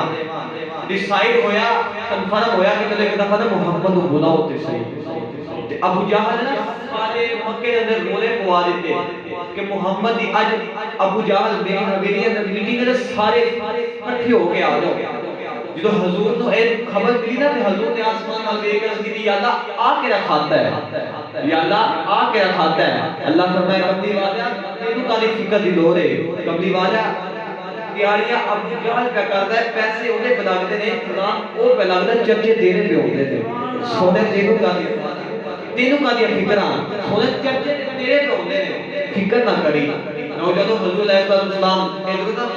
ڈیسائیڈ ہویا کنفرم ہویا کہ چلو ایک دفعہ محمد کو بلاؤ تے صحیح تے ابو جہل نے سارے مکے دے اندر رولے پوا دیتے کہ محمد دی اج ابو جہل میری حویلی اندر میٹنگ دے سارے اکٹھے ہو کے آ جاؤ جدو حضور نو اے خبر ملی نا تے حضور نے آسمان وال ویکھ کے کہی یا اللہ آ کے رکھاتا ہے یا اللہ آ کے رکھاتا ہے اللہ فرمایا کملی واجا تینوں کالی فکر دی لوڑ ہے کملی واجا تیاریاں ابو جہل کا کردا ہے پیسے اودے پہ لگدے نے فلان او پہ لگدا چرچے تیرے پہ ہوندے نے سونے تینوں کا فکراں سونے چرچے تیرے پہ ہوندے نے فکر نہ کری نوجوانوں حضور علیہ السلام ادھر نا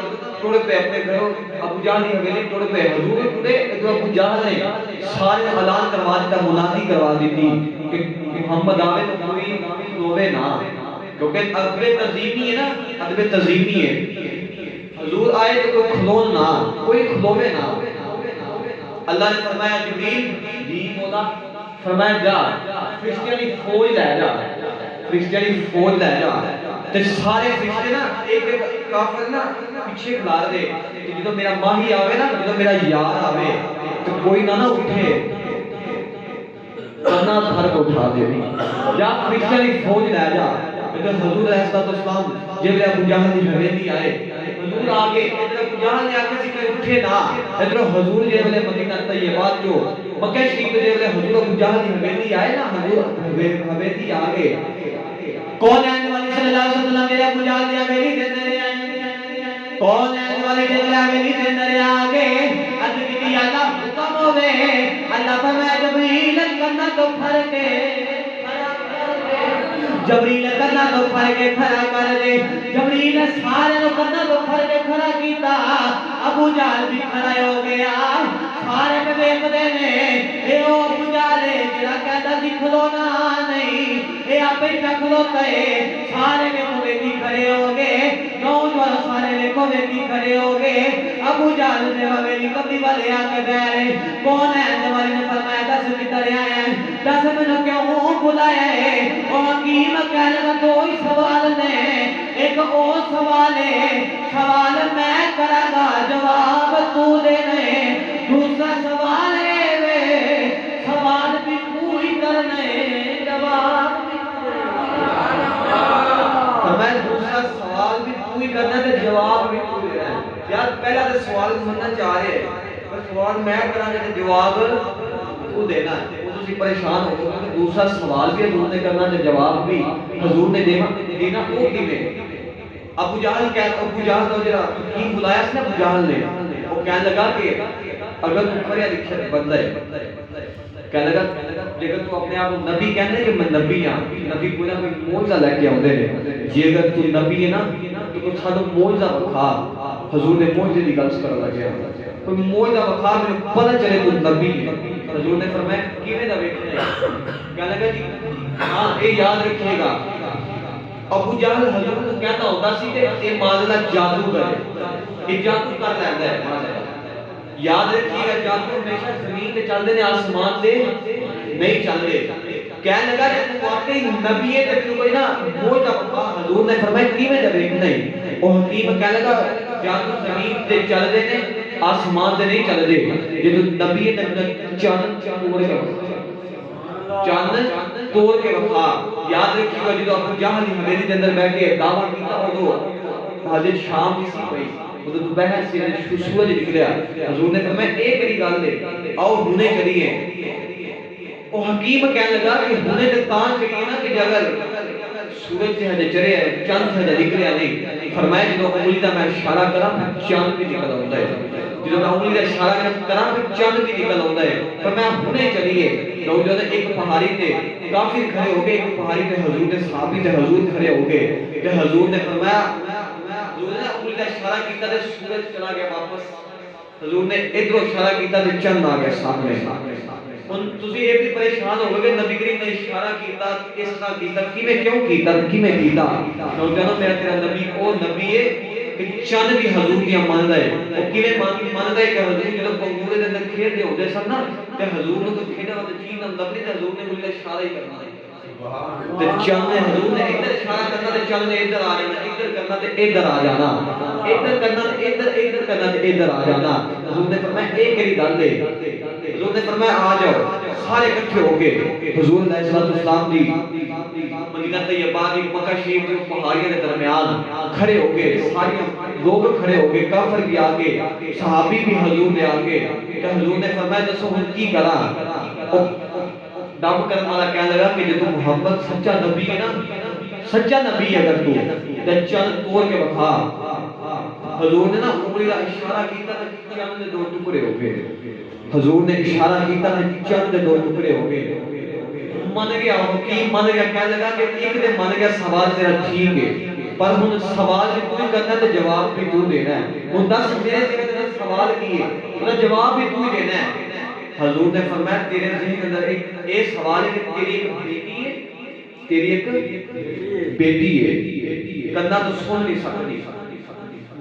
ٹوڑے پہ اپنے گھروں ابو جہل کی حویلی ٹوڑے پہ حضور ٹوڑے ادھر ابو جہل نے سارے اعلان کروا دیتا منادی کروا دیتی کہ محمد آوے تو کوئی کھلوے نہ کیونکہ ادب تہذیبی ہے نا ادب تہذیبی ہے حضور آئے تو کوئی کھلون نہ کوئی کھلوے نہ اللہ نے فرمایا جبریل جی مولا فرمایا جا فرشتیاں فوج لے جا تے سارے فرشتے نا ایک کافر نا پیچھے کھلا دے جدوں میرا ماہی آوے نا جدوں میرا یار آوے تو کوئی نہ اٹھے کنا دھر کو اٹھا دے جا فرشتیاں دی فوج لے جا تے حضور علیہ السلام جب ابو جہل دی حویلی آئے حضور آگے ادھر ابو جہل نے آکے سی کہ اٹھے نہ ادھر حضور جے ویلے مدینہ طیبات جو مکہ شریف دے ویلے حضور ابو جہل دی حویلی آئے نا حضور حویلی آگے کون ہے نبی صلی اللہ علیہ وسلم میرا ابو جہل دی حویلی دے اندر آئے کون ہے نبی دے حویلی دے اندر آگے ادھر کی اللہ حکم ہوے اللہ فرمایا جبریل کرنا تو پھر کے جبریل کرنا تو پھر کے کھڑا کر دے جبریل سارے نو کرنا تو پھر کے کھڑا کیتا ابو جہل بھی کھڑا ہو گیا سارے پہ دیکھدے نے اے او ابو جہل جڑا کہندا سی کھلونا نہیں اے آپ ہی کھلوتا ہے سارے ویکھی کھڑے ہو گئے نوجوان سارے ویکھی کھڑے ہو گئے ابو جہل نے حویلی کبھی والے آ کے بیٹھے کون ہے جواری نے فرمایا دس کدھر آیا ہے دس مینوں کیوں بلایا ہے او حکیم کہنے لگا دو ہی سوال نے ایک او سوال ہے سوال میں کراں گا جواب تو دینا ہے دوسرا سوال ہے سوال بھی تو ہی کرنا ہے جواب بھی فرمایا دوسرا سوال بھی تو ہی کرنا ہے جواب بھی تو دینا ہے یار پہلا تو سوال سننا چاہ رہے ہیں پر سوال میں کراں گا تے جواب تو دینا ہے وہ تسی پریشان ہو گئے کہ دوسرا سوال بھی حضور نے کرنا تے جواب بھی حضور نے دینا وہ کیویں ابو جہل کا جڑا کی بلایا اس نے ابو جہل نے وہ کہنے لگا کہ اگر تو پڑھیا لکھا بندہ ہے کہنے لگا جے تو اپنے آپ کو نبی کہنے کہ میں نبی ہاں نبی کوئی نہ کوئی موجزہ لے کے آؤندے نے جے اگر تو نبی ہے نا تو کوئی ساڈا موجزہ بکھا حضور نے موجزے دی گل کر لگیا کوئی موجزہ بکھا میرے پتہ چلے تو نبی ہے حضور نے فرمایا کیویں دا ویکھنا ہے کہنے لگا جی ہاں اے یاد رکھیے گا ابو جہل حضور کو کہتا ہوتا سی کہ اے معاذ جادوگر ہے یہ جادو کر لیندا ہے یاد رکھیے گا جادو ہمیشہ زمین تے چلدے نے آسمان تے نہیں چلدے کہنے لگا کہ تو واقعی نبی ہے تے کوئی نا موجزہ بکھا حضور نے فرمایا کیویں دا ویکھنا ہے او حکیم کہنے لگا جادو زمین تے چلدے نے آسمان تے نہیں چلدے جے تو نبی ہے تے چاند توڑ کے چاند توڑ کے بکھا یاد رکھیے گا جدو ابو جہل دی حویلی دے اندر بیٹھ کے دعویٰ کیتا اودو حضرت شام دی سی پئی وہ تو بہن سے سورج نکلیا حضور نے فرمایا اے کری گل دے آؤ ہنے چلیے او حکیم کہنے لگا کہ ہنے تے تاں چلیے نا کہ اگر سورج تے ہجے چڑھیا ہے چاند ہجے نکلیا نہیں فرمایا جدو انگلی دا میں اشارہ کراں چاند بھی نکل آوندا ہے جدو میں انگلی دا اشارہ کراں پھر چاند بھی نکل آوندا ہے فرمایا ہنے چلیے لوگ جو ایک پہاڑی تے کافر کھڑے ہو گئے ایک پہاڑی تے حضور نے صحابی تے حضور کھڑے ہو گئے کہ حضور نے فرمایا حضور نے انگلی دا اشارہ کیتا تے سورج چلا گیا واپس حضور نے ادھر اشارہ کیتا تے چند آ گیا سامنے ہن تسی یہ بھی پریشان ہو گئے نبی کریم نے اشارہ کیتا اس طرح کیتا کیویں کیوں کیتا کیویں کیتا نوجوانوں میرا تیرا نبی او نبی ہے کہ چند بھی حضور کی ماندا ہے او کیویں ماندا ہے کہ حضور جب پنگورے دے اندر کھیل دے ہوندے سن نا تے حضور نوں کوئی کھیڈا تے چیز نہ لبنی تے حضور نے کوئی اشارہ ہی کرنا تے چند حضور نے ادھر اشارہ کرنا تے چند نے ادھر آ جانا ادھر کرنا تے ادھر آ جانا ادھر کرنا تے ادھر کرنا تے ادھر آ جانا حضور نے فرمایا اے کیڑی گل ہے حضور نے فرمایا آ جاؤ سارے اکٹھے ہو گئے حضور علیہ السلام دی مدینہ طیبہ دی مکہ شریف دی پہاڑیاں دے درمیان کھڑے ہو گئے سارے لوگ کھڑے ہو گئے کافر بھی آ گئے صحابی بھی حضور دے آ گئے کہ حضور نے فرمایا دسو ہن کی کراں دم کرنے والا کہنے لگا کہ جو محمد سچا نبی ہے نا سچا نبی ہے اگر تو چند توڑ کے بکھا حضور نے نا انگلی کا اشارہ کیتا تے چند دے دو ٹکڑے ہو گئے حضور نے اشارہ کیتا تے چند دے دو ٹکڑے ہو گئے من گیا حکیم من گیا کہنے لگا کہ ایک دے من گیا سوال تیرا ٹھیک ہے پر ہن سوال بھی تو کرنا تے جواب بھی تو دینا ہے ہن دس میرے سے سوال کی ہے اس جواب بھی تو ہی دینا ہے حضور نے فرمایا تیرے ذہن کے اندر ایک سوال ہے کہ تیری ایک بیٹی ہے تیری ایک بیٹی ہے کنا تو سن نہیں سکتی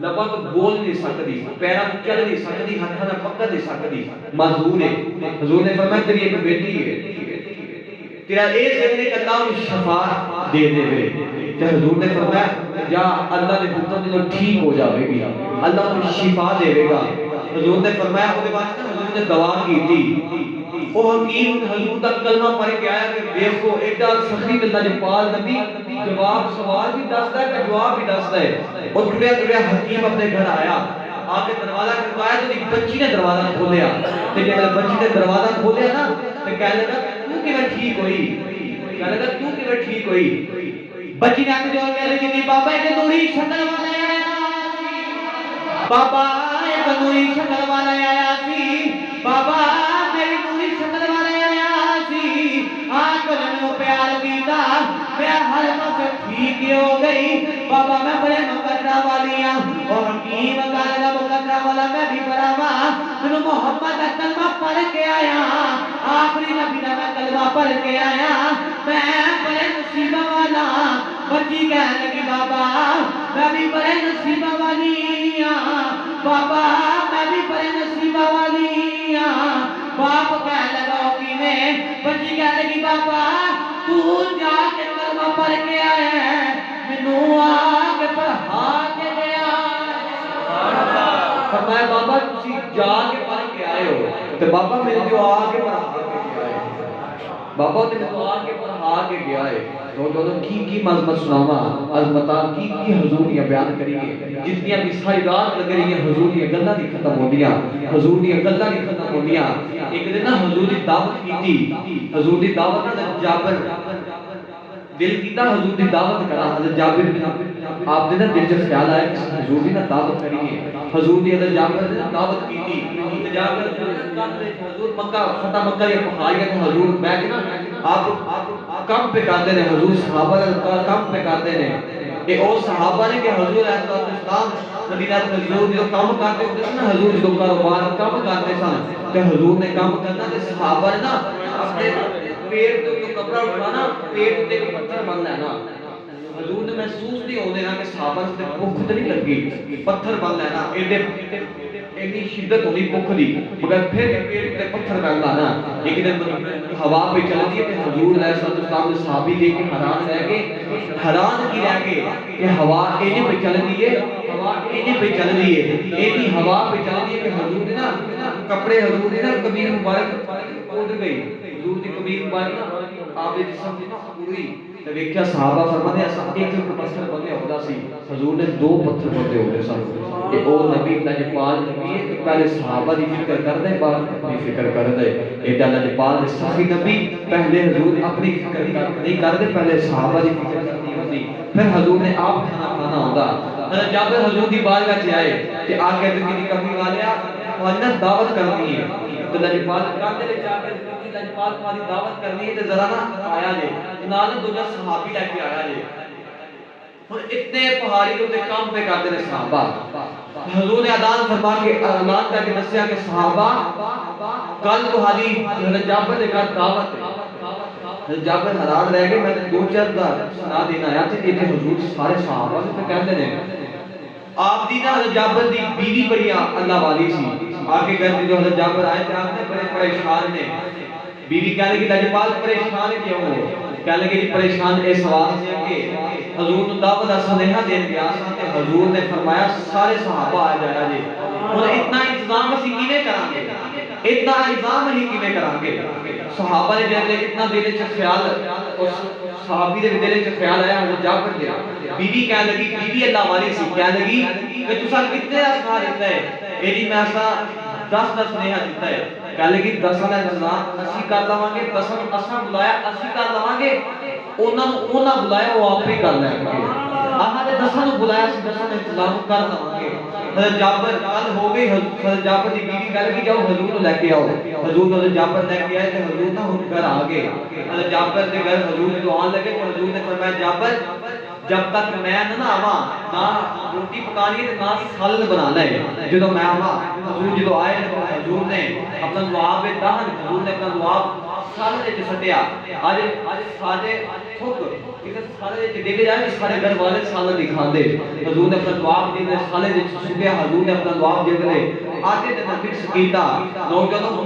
لبا تو بول نہیں سکتی پیرا تو چل نہیں سکتی ہاتھاں نہ پکڑ نہیں سکتی معذور ہے حضور نے فرمایا تیری ایک بیٹی ہے تیرا ایک ذہن کہ اللہ کو شفا دے دے کہ حضور نے فرمایا یا اللہ نے حکم دے ٹھیک ہو جاوے گی اللہ کو شفا دے گا حضور نے فرمایا او دے واسطے حضور نے دعا کی تھی او حکیم حضور دا کلمہ پڑھ کے آیا کہ دیکھو ایڈا سخی اللہ جپال نبی جواب سوال بھی دسدا ہے کہ جواب بھی دسدا ہے اور ٹریا ٹریا حکیم اپنے گھر آیا آ کے دروازہ کھڑکایا تو ایک بچی نے دروازہ کھولیا تے جب بچی نے دروازہ کھولیا نا تے کہنے لگا تو کیویں ٹھیک ہوئی کہنے لگا تو کیویں ٹھیک ہوئی بچی نے آگے جواب دیا کہ بابا ایک نوری شکل والا آیا بابا ایک نوری شکل والا آیا سی بابا میری نوری شکل والا آیا سی آنکھ نے پیار کیتا میں ہر پاسے ٹھیک ہو گئی بابا میں بڑے مقدرہ والی ہوں اور حکیم کا مقدرہ والا میں بھی بڑا ماں میں محمد کا کلمہ پڑھ کے آیا آخری نبی کا میں کلمہ پڑھ کے آیا میں بڑے نصیبہ والا بچی کہنے لگی بابا میں بھی بڑے نصیبہ والی ہوں بابا میں بھی بڑے نصیبہ والی ہوں باپ کہنے لگا کہ میں بچی کہنے لگی بابا تو جا کے کلمہ پڑھ کے آیا ہے منو آگ پڑھا کے گیا فرمایا بابا تسی جا کے پڑھ کے آئے ہو تو بابا میرے جو آ کے پڑھا کے گیا ہے بابا نے تو آ کے پڑھا کے گیا ہے تو کی مذمت سناوا عظمتاں کی حضوریاں بیان کریے جتنیاں بھی ساری رات لگ رہی ہیں حضوریاں گلاں نہیں ختم ہوندیاں حضوریاں گلاں نہیں ختم ہوندیاں ایک دن نا حضور دی دعوت کیتی حضور دی دعوت نا دل کیتا حضور دی دعوت کرا حضرت جابر آپ نے نا دل چ خیال آیا کہ حضور دی نا دعوت کریے حضور دی حضرت جابر نے دعوت کی تھی جابر حضور مکہ فتح مکہ یا پہاڑیاں تو حضور بیٹھ نا آپ کم پہ کرتے ہیں حضور صحابہ کم پہ کرتے ہیں کہ او صحابہ نے کہ حضور اسلام مدینہ حضور جو کام کرتے ہوتے نا حضور جو کاروبار کام کرتے سن کہ حضور نے کام کرنا تے صحابہ نے نا اپنے پیٹ تے جو کپڑا اٹھانا پیٹ تے پتھر بن لینا حضور نے محسوس نہیں ہونے نا کہ صحابہ سے بھوک نہیں لگی پتھر بن لینا ایڈی شدت ہونی بھوک دی مگر پھر پیٹ تے پتھر بن لانا ایک دن ہوا پہ چلتی ہے کہ حضور علیہ السلام نے صحابی دیکھ کے حیران رہ گئے کہ ہوا ایجے پہ چل رہی ہے ہوا ایجے پہ چل رہی ہے ایڈی ہوا پہ چل رہی ہے کہ حضور نے نا کپڑے حضور نے نا کبیر مبارک اڑ گئی حضور دی کبیر مبارک آپ نے جسم دی نا پوری تے ویکھیا صحابہ فرماتے ہیں ایک پتھر بندے ہوتا سی حضور نے دو پتھر بندے ہوتے سن کہ او نبی لجپال نبی ہے کہ پہلے صحابہ دی فکر کر دے بعد اپنی فکر کر دے ایڈا لجپال سخی نبی پہلے حضور اپنی فکر نہیں کر دے پہلے صحابہ دی فکر کرنی ہوتی پھر حضور نے آپ کھانا ہوتا جابر حضور دی بارگاہ چ آئے کہ آگے کی کمی والے ہماری دعوت کرنی ہے تو لجپال کہتے ہیں جا کے لجپال تمہاری دعوت کرنی ہے تے ذرا نا آیا جے نال دوجا صحابی لے کے آیا جے اور اتنے پہاڑی تے کام پہ کرتے ہیں صحابہ حضور نے اعلان فرما کے اعلان کر کے دسیا کہ صحابہ کل تمہاری حضرت جابر نے کہا دعوت ہے حضرت جابر حیران رہ گئے میں دو چار دا سنا دینا آیا تے ایتھے حضور سارے صحابہ نے کہندے نے آپ دی نا حضرت جابر دی بیوی بڑی اللہ والی سی آگے کہتے جو حضرت جابر آئے تھے آپ نے بڑے پریشان نے بیوی کہنے لگی لجپال پریشان کیوں ہو کہنے لگی پریشان اس واسطے سے کہ حضور نے دعوت دا سنیہا دین گیا تے حضور نے فرمایا سارے صحابہ آ جایا جی اور اتنا انتظام اسی کیویں کران گے اتنا انتظام ہی کیویں کران گے صحابہ نے جب اتنا دل وچ خیال اس صحابی دے دل وچ خیال آیا حضرت جابر دے بیوی کہنے لگی بیوی اللہ والی سی کہنے لگی کہ تساں کتنے اسنا دیتا ہے ایڈی میں اسا 10 سنیہا دیتا ہے کہنے لگی 10 نے نظام اسی کر لواں گے 10 اساں بلایا اسی کر لواں گے انہاں بلایا وہ آپ ہی کر لیں گے آہاں نے 10 نو بلایا سی 10 نے انتظام کر لواں گے حضرت جابر کل ہو گئی حضرت جابر دی بیوی کہنے لگی جاؤ حضور کو لے کے آؤ حضور حضرت جابر لے کے آئے تے حضور نہ ہن گھر آ گئے حضرت جابر دے گھر حضور نے دعا لگے تے حضور نے فرمایا جابر جب تک میں نہ آواں نہ روٹی پکانی تے نہ سالن بنانا ہے جدو میں آواں حضور جدو آئے حضور نے اپنا لعاب دہن حضور نے اپنا لعاب سالن وچ سٹیا اج ساڈے تھک کہ سالن وچ ڈگ جائے کہ سارے گھر والے سالن نہیں کھاندے حضور نے اپنا لعاب دے سالن وچ سٹیا حضور نے اپنا لعاب دے دے آٹے دے مکس کیتا نوجوانوں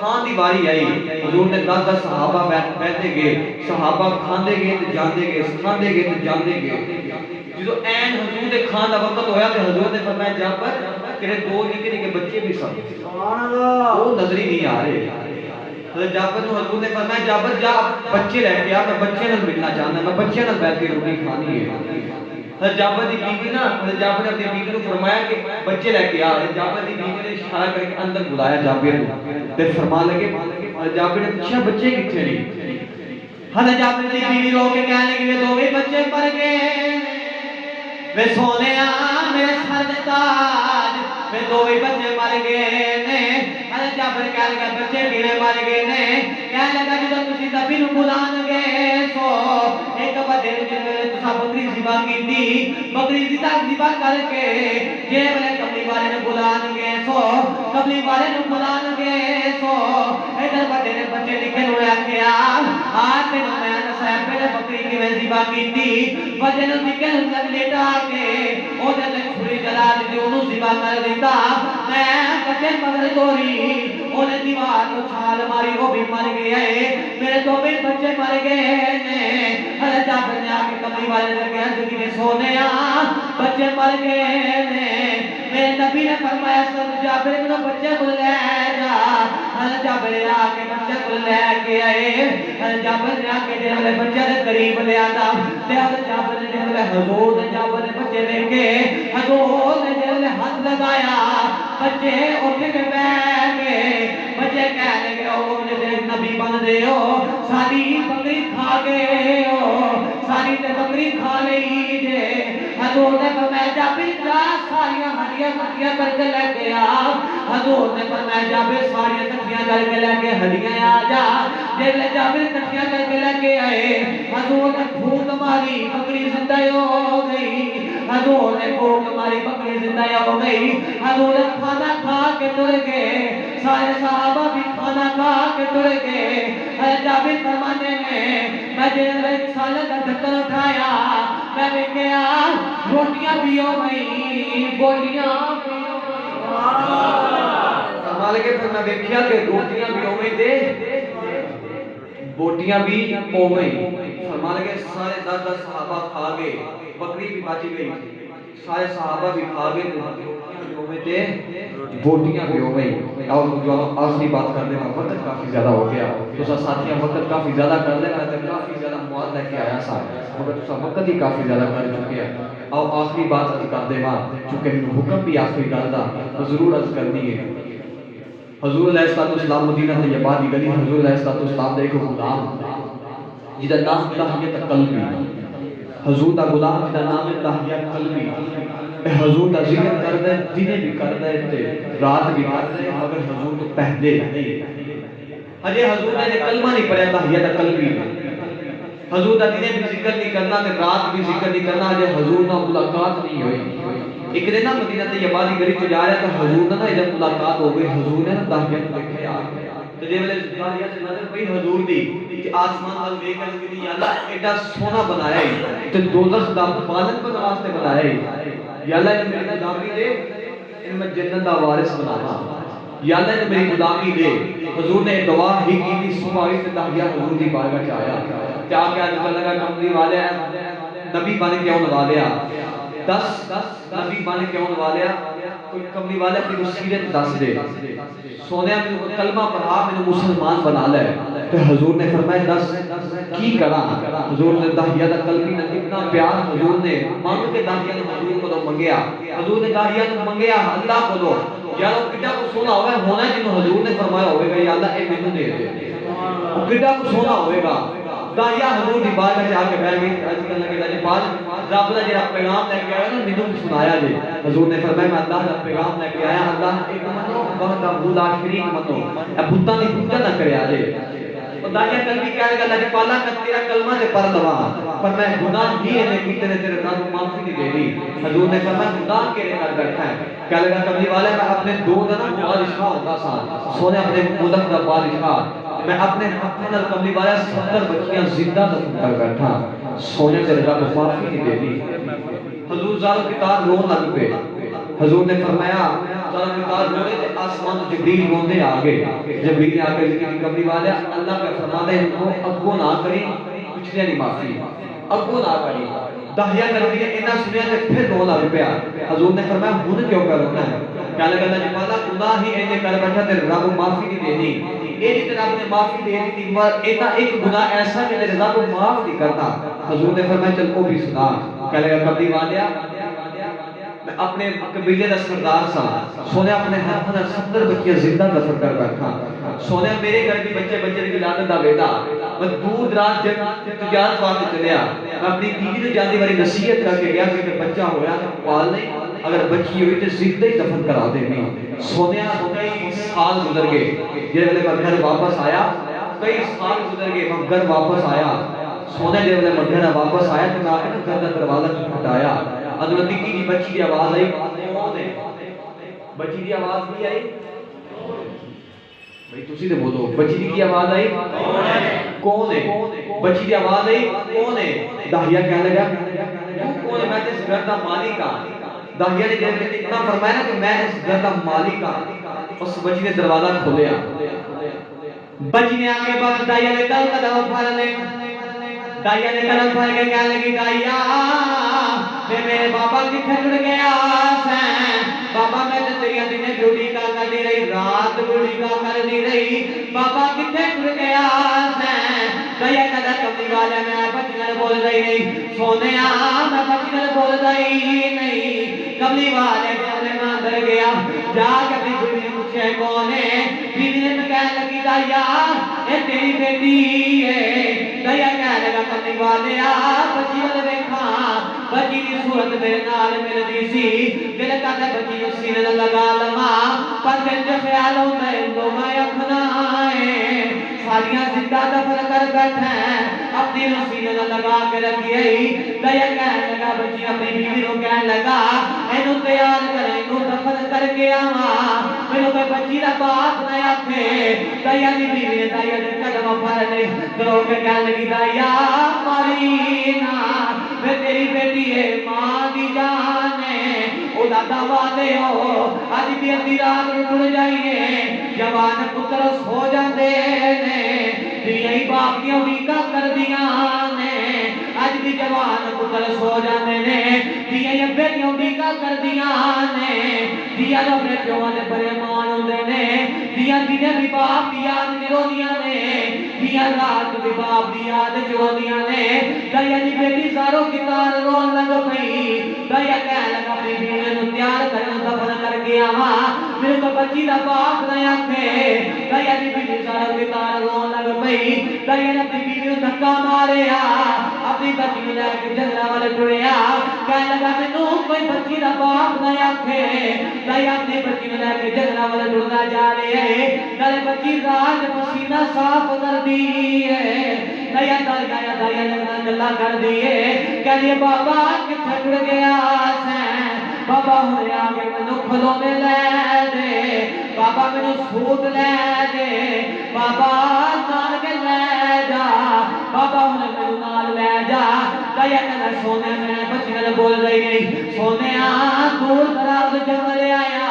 کھان دی باری آئی حضور نے 10 صحابہ بیٹھے گئے صحابہ کھاندے گئے تے جاندے گئے کھاندے گئے تے جاندے گئے جدو این حضور دے کھان دا وقت ہویا تے حضور نے فرمایا جابر تیرے دو نکے نکے بچے بھی سن سبحان اللہ وہ نظر ہی نہیں آ رہے حضرت جابر کو حضور نے فرمایا جابر جا بچے لے کے آ میں بچے نال ملنا چاہنا میں بچے نال بیٹھ کے روٹی کھانی ہے حضرت جابر دی بیوی نا حضرت جابر نے اپنی بیوی کو فرمایا کہ بچے لے کے آ حضرت جابر دی بیوی نے اشارہ کر کے اندر بلایا جابر کو تے فرمان لگے حضرت جابر نے پوچھا بچے کتنے نہیں حضرت جابر دی بیوی رو کے کہنے لگی وہ دو بچے مر گئے میں سونیا میرے سر دے تاج میں دو بچے مر گئے نے حضرت جابر کہنے لگا بچے کیویں مر گئے نے کہنے لگا جدوں تسی نبی نوں بلان گے سو ایک بڑے جے تساں بکری ذبح کیتی بکری ذبح کر کے جے ویلے کملی والے نوں بلان گے سو کملی والے نوں بلان گے سو ادھر بڑے نے بچے نکے نوں آکھیا آ تینوں میں صاحب پہلے بکری کیویں ذبح کیتی بچے نوں نکے نوں لیٹا کے او دے چھری جلا دی اونوں ذبح کر دیتا میں بچے مگر توری اونے دیوار کو چھال ماری وہ بھی مر گئے میرے دو بھی بچے مر گئے نے حضرت جابر نے آ کے کملی والے نے کہا زندگی نے سونے بچے مر گئے نے میرے نبی نے فرمایا سب جابر کو بچے کو لے جا حضرت جابر آ کے بچے کو لے کے آئے حضرت جابر نے آ کے جے والے بچے دے قریب لے آتا تے حضرت جابر نے جے والے حضور نے جابر نے بچے لے کے حضور نے جے والے ہاتھ لگایا بچے اٹھ کے بیٹھ گئے بچے کہہ لگے او مجھے نبی بن دے ہو ساری بکری کھا گئے ہو ساری تے بکری کھا لئی جے حضور نے فرمایا جابر جا ساریاں ہڈیاں کٹھیاں کر کے لے کے آ حضور نے فرمایا جابر ساریاں کٹھیاں کر کے لے کے ہڈیاں آ جا جب جابر کٹھیاں کر کے لے کے آئے حضور نے پھونک ماری بکری زندہ ہو گئی حضور نے پھونک ماری بکری زندہ ہو گئی حضور نے کھانا کھا کے ٹر گئے سارے صحابہ بھی کھانا کھا کے ٹر گئے جابر فرمانے میں جب سالن کا ڈھکن اٹھایا میں نے کہا روٹیاں بھی ہو گئی بوٹیاں فرمانے کے پھر میں دیکھیا کہ روٹیاں بھی ہو گئی دے بوٹیاں بھی ہو گئی فرمانے کے سارے 10 صحابہ کھا گئے بکری بھی بچ گئی سارے صحابہ بھی کھا گئے روٹیاں بھی ہو گئی تھے بوٹیاں بھی ہو گئی اور جو آخری بات کر دینا وقت کافی زیادہ ہو گیا تو ساتھیاں وقت کافی زیادہ کر دینا ہے کافی زیادہ مواد لے کے آیا سا مگر تو وقت ہی کافی زیادہ کر چکے ہیں اور آخری بات عرض کر دے ماں چونکہ حکم بھی آخری گل دا تو ضرور عرض کرنی ہے حضور علیہ السلام مدینہ طیبہ دی گلی حضور علیہ السلام دے ایک غلام جدا نام تحیت قلبی حضور دا غلام جدا نام تحیت قلبی حضور دا ذکر کردے دنے بھی کردے تے رات بھی کردے مگر حضور تو پہلے ہجے حضور نے کلمہ نہیں پڑھیا تحیت قلبی حضور دا دنے بھی ذکر نہیں کرنا تے رات بھی ذکر نہیں کرنا ہجے حضور نہ ملاقات نہیں ہوئی ایک دن نا مدینہ طیبہ دی گلی چ جا رہا تھا حضور نے جب ملاقات ہو گئی حضور نے تحیت دیکھا تے جے ویلے داہیا سے نظر پئی حضور دی کہ آسمان ال ویکھ کے یا اللہ ایڈا سونا بنایا ہے تے دوزخ دا پالن بنانے واسطے بنایا ہے یا اللہ نے میری غلامی دے ان میں جنت دا وارث بنانا یا اللہ نے میری غلامی دے حضور نے دعا ہی کی تھی صبح ہوئی تے داہیا حضور دی بارگاہ چ آیا کیا کیا نکل لگا کملی والے نبی بن کے اون والیا 10 نبی بن کے اون والیا کوئی کملی والے اپنی سیرت دس دے سونے میں کلمہ پڑھا میں مسلمان بنا لے تو حضور نے فرمایا 10 کی کرا حضور نے داہیہ دا قلبی نے اتنا پیار حضور نے مانگ کے داہیہ نے حضور کو منگیا حضور نے داہیہ نے منگیا اللہ کو دو یا لو کڈا کو سونا ہوئے ہونا جنہوں حضور نے فرمایا ہوئے گا یا اللہ اے مینوں دے دے وہ کڈا کو سونا ہوئے گا داہیہ حضور دی بارگاہ میں آ کے بیٹھ گئی عرض کرنے لگے جی بعد رب نے جڑا پیغام لے کے آیا نا مینوں سنایا جی حضور نے فرمایا میں اللہ دا پیغام لے کے آیا اللہ ایک منو وحدہ لا شریک منو اے بتاں دی پوجا نہ کریا جی داہیہ قلبی کہنے لگا اللہ پالا میں تیرا کلمہ تے پڑھ لواں پر میں گناہ ہی نے کیتے نے تیرے رب معافی نہیں دینی حضور نے فرمایا گناہ کیڑے کر بیٹھا ہے کہنے لگا کملی والے میں اپنے دو دن بادشاہ ہوتا سا سونے اپنے ملک دا بادشاہ میں اپنے ہاتھوں نال کملی والے 70 بچیاں زندہ دفن کر بیٹھا سونے تیرے رب معافی نہیں دینی حضور زارو کتاب رون لگ پے حضور نے فرمایا زارو کتاب رونے تے آسمان جبریل روندے آ گئے جبریل نے آ کے ذکر کملی والے اللہ کا فرماتا ہے ان کو اگوں نہ کریں پچھلے نہیں معافی اگوں نہ کریں داہیہ قلبی نے اتنا سنیا تے پھر رو لگ پیا حضور نے فرمایا ہن کیوں کرنا ہے کہنے لگا اللہ تعالی گناہ ہی اینے کر بیٹھا تے رب معافی نہیں دینی اے جی رب نے معافی دے دی مگر اینا ایک گناہ ایسا کہ میرے رب معاف نہیں کرتا حضور نے فرمایا چل او بھی سنا کہنے لگا کبھی والیا میں اپنے قبیلے دا سردار سا سونے اپنے ہاتھ نال 70 بچیاں زندہ دفن کر بیٹھا سونے میرے گھر بھی بچے دی ولادت دا ویلا میں دور دراز تجارت واسطے چلیا میں اپنی بیوی نوں جاندی واری نصیحت کر کے گیا کہ بچہ ہویا تے پال نہیں اگر بچی ہوئی تے زندہ ہی دفن کرا دینی سونے کئی سال گزر گئے جے ویلے میں گھر واپس آیا کئی سال گزر گئے میں گھر واپس آیا سونے جے ویلے میں گھر واپس آیا تے میں نے گھر دا دروازہ کھٹایا اندر نکی جی بچی دی آواز آئی کون ہے بچی دی آواز بھی آئی بھئی تسی تے بولو بچی دی کی آواز آئی کون ہے بچی دی آواز آئی کون ہے داہیہ کہنے لگا تو کون ہے میں اس گھر دا مالک ہاں داہیہ نے جب اتنا فرمایا نا کہ میں اس گھر دا مالک ہاں اس بچی نے دروازہ کھولیا بچی نے آ کے بعد داہیہ نے کل قدم پھڑ لے داہیہ نے قدم پھڑ کے کہنے لگی داہیہ میرے بابا کتھے ٹر گیا سین بابا میں تے تیری دن ڈیوٹی کا کر دی رہی رات ڈیوٹی کا کر دی رہی بابا کتھے ٹر گیا سین داہیہ کہتا کملی والے میں بچی نال بول رہی نہیں سونے میں بچی نال بول رہی نہیں کملی والے اندر گیا جا کے اپنی بیوی نے پوچھا کون ہے بیوی نے کہنے لگی دایا اے تیری بیٹی ہے دایا کہنے لگا کملی والیا بچی والے دیکھا بچی کی صورت میرے نال ملدی سی دل کہتا بچی کو سینے نہ لگا لما پر دل جو خیال ہوتا ہے تو میں اکھنا ہے سالیاں زندہ دفن کر بیٹھے اپنی سینے نہ لگا کے رکھی ہے دیا کہنے لگا بچی اپنی بیوی کو کہنے لگا اینو تیار کریں اینو دفن کر کے آواں مینوں کوئی بچی دا باپ نہ آکھے دیا دی بیوی نے دیا دے قدم پھڑنے درو کے کہنے لگی دیا ماری نا میں تیری بیٹی ہے ماں دی جان ہے او دادا والے ہو آج بھی ادھی رات ٹر جائیے جوان پتر سو جاندے نے دیا ہی باپ کی اڑیکا کر دیا نے آج بھی جوان پتر سو جاندے نے دیا ہی ابے کی اڑیکا کر دیا نے دیا جو اپنے پیواں دے بڑے مان ہوندے نے دیا جنہیں بھی باپ دی یاد جروندیاں نے دیا رات بھی باپ دی یاد جروندیاں نے دیا دی بیٹی زارو کتار رون لگ پئی دیا کہنے لگا اپنی بیوی نوں تیار کرن دفن کر کے آواں میرے کو بچی دا باپ نہ آکھے دیا دی بیوی زارو کتار رون لگ پئی دیا نے اپنی بیوی نوں دھکا ماریا اپنی بچی نوں لے کے جنگلاں والے ٹریا کہنے لگا مینوں کوئی بچی دا باپ نہ آکھے دیا اپنی بچی نوں لے کے جنگلاں والے ٹردا جا رہے ہے نالے بچی راج پسینہ صاف کر دی ہے دیا دل گیا دیا نے گلا کر دیے کہہ بابا کتھے ٹر گیا سیں بابا ہونے آگے مینوں کھلونے لے دے بابا مینوں سوٹ لے دے بابا نال کے لے جا بابا ہونے مینوں نال لے جا دیا کہنا سونے میں بچی نال بول رہی نہیں سونے دور دراز جنگل آیا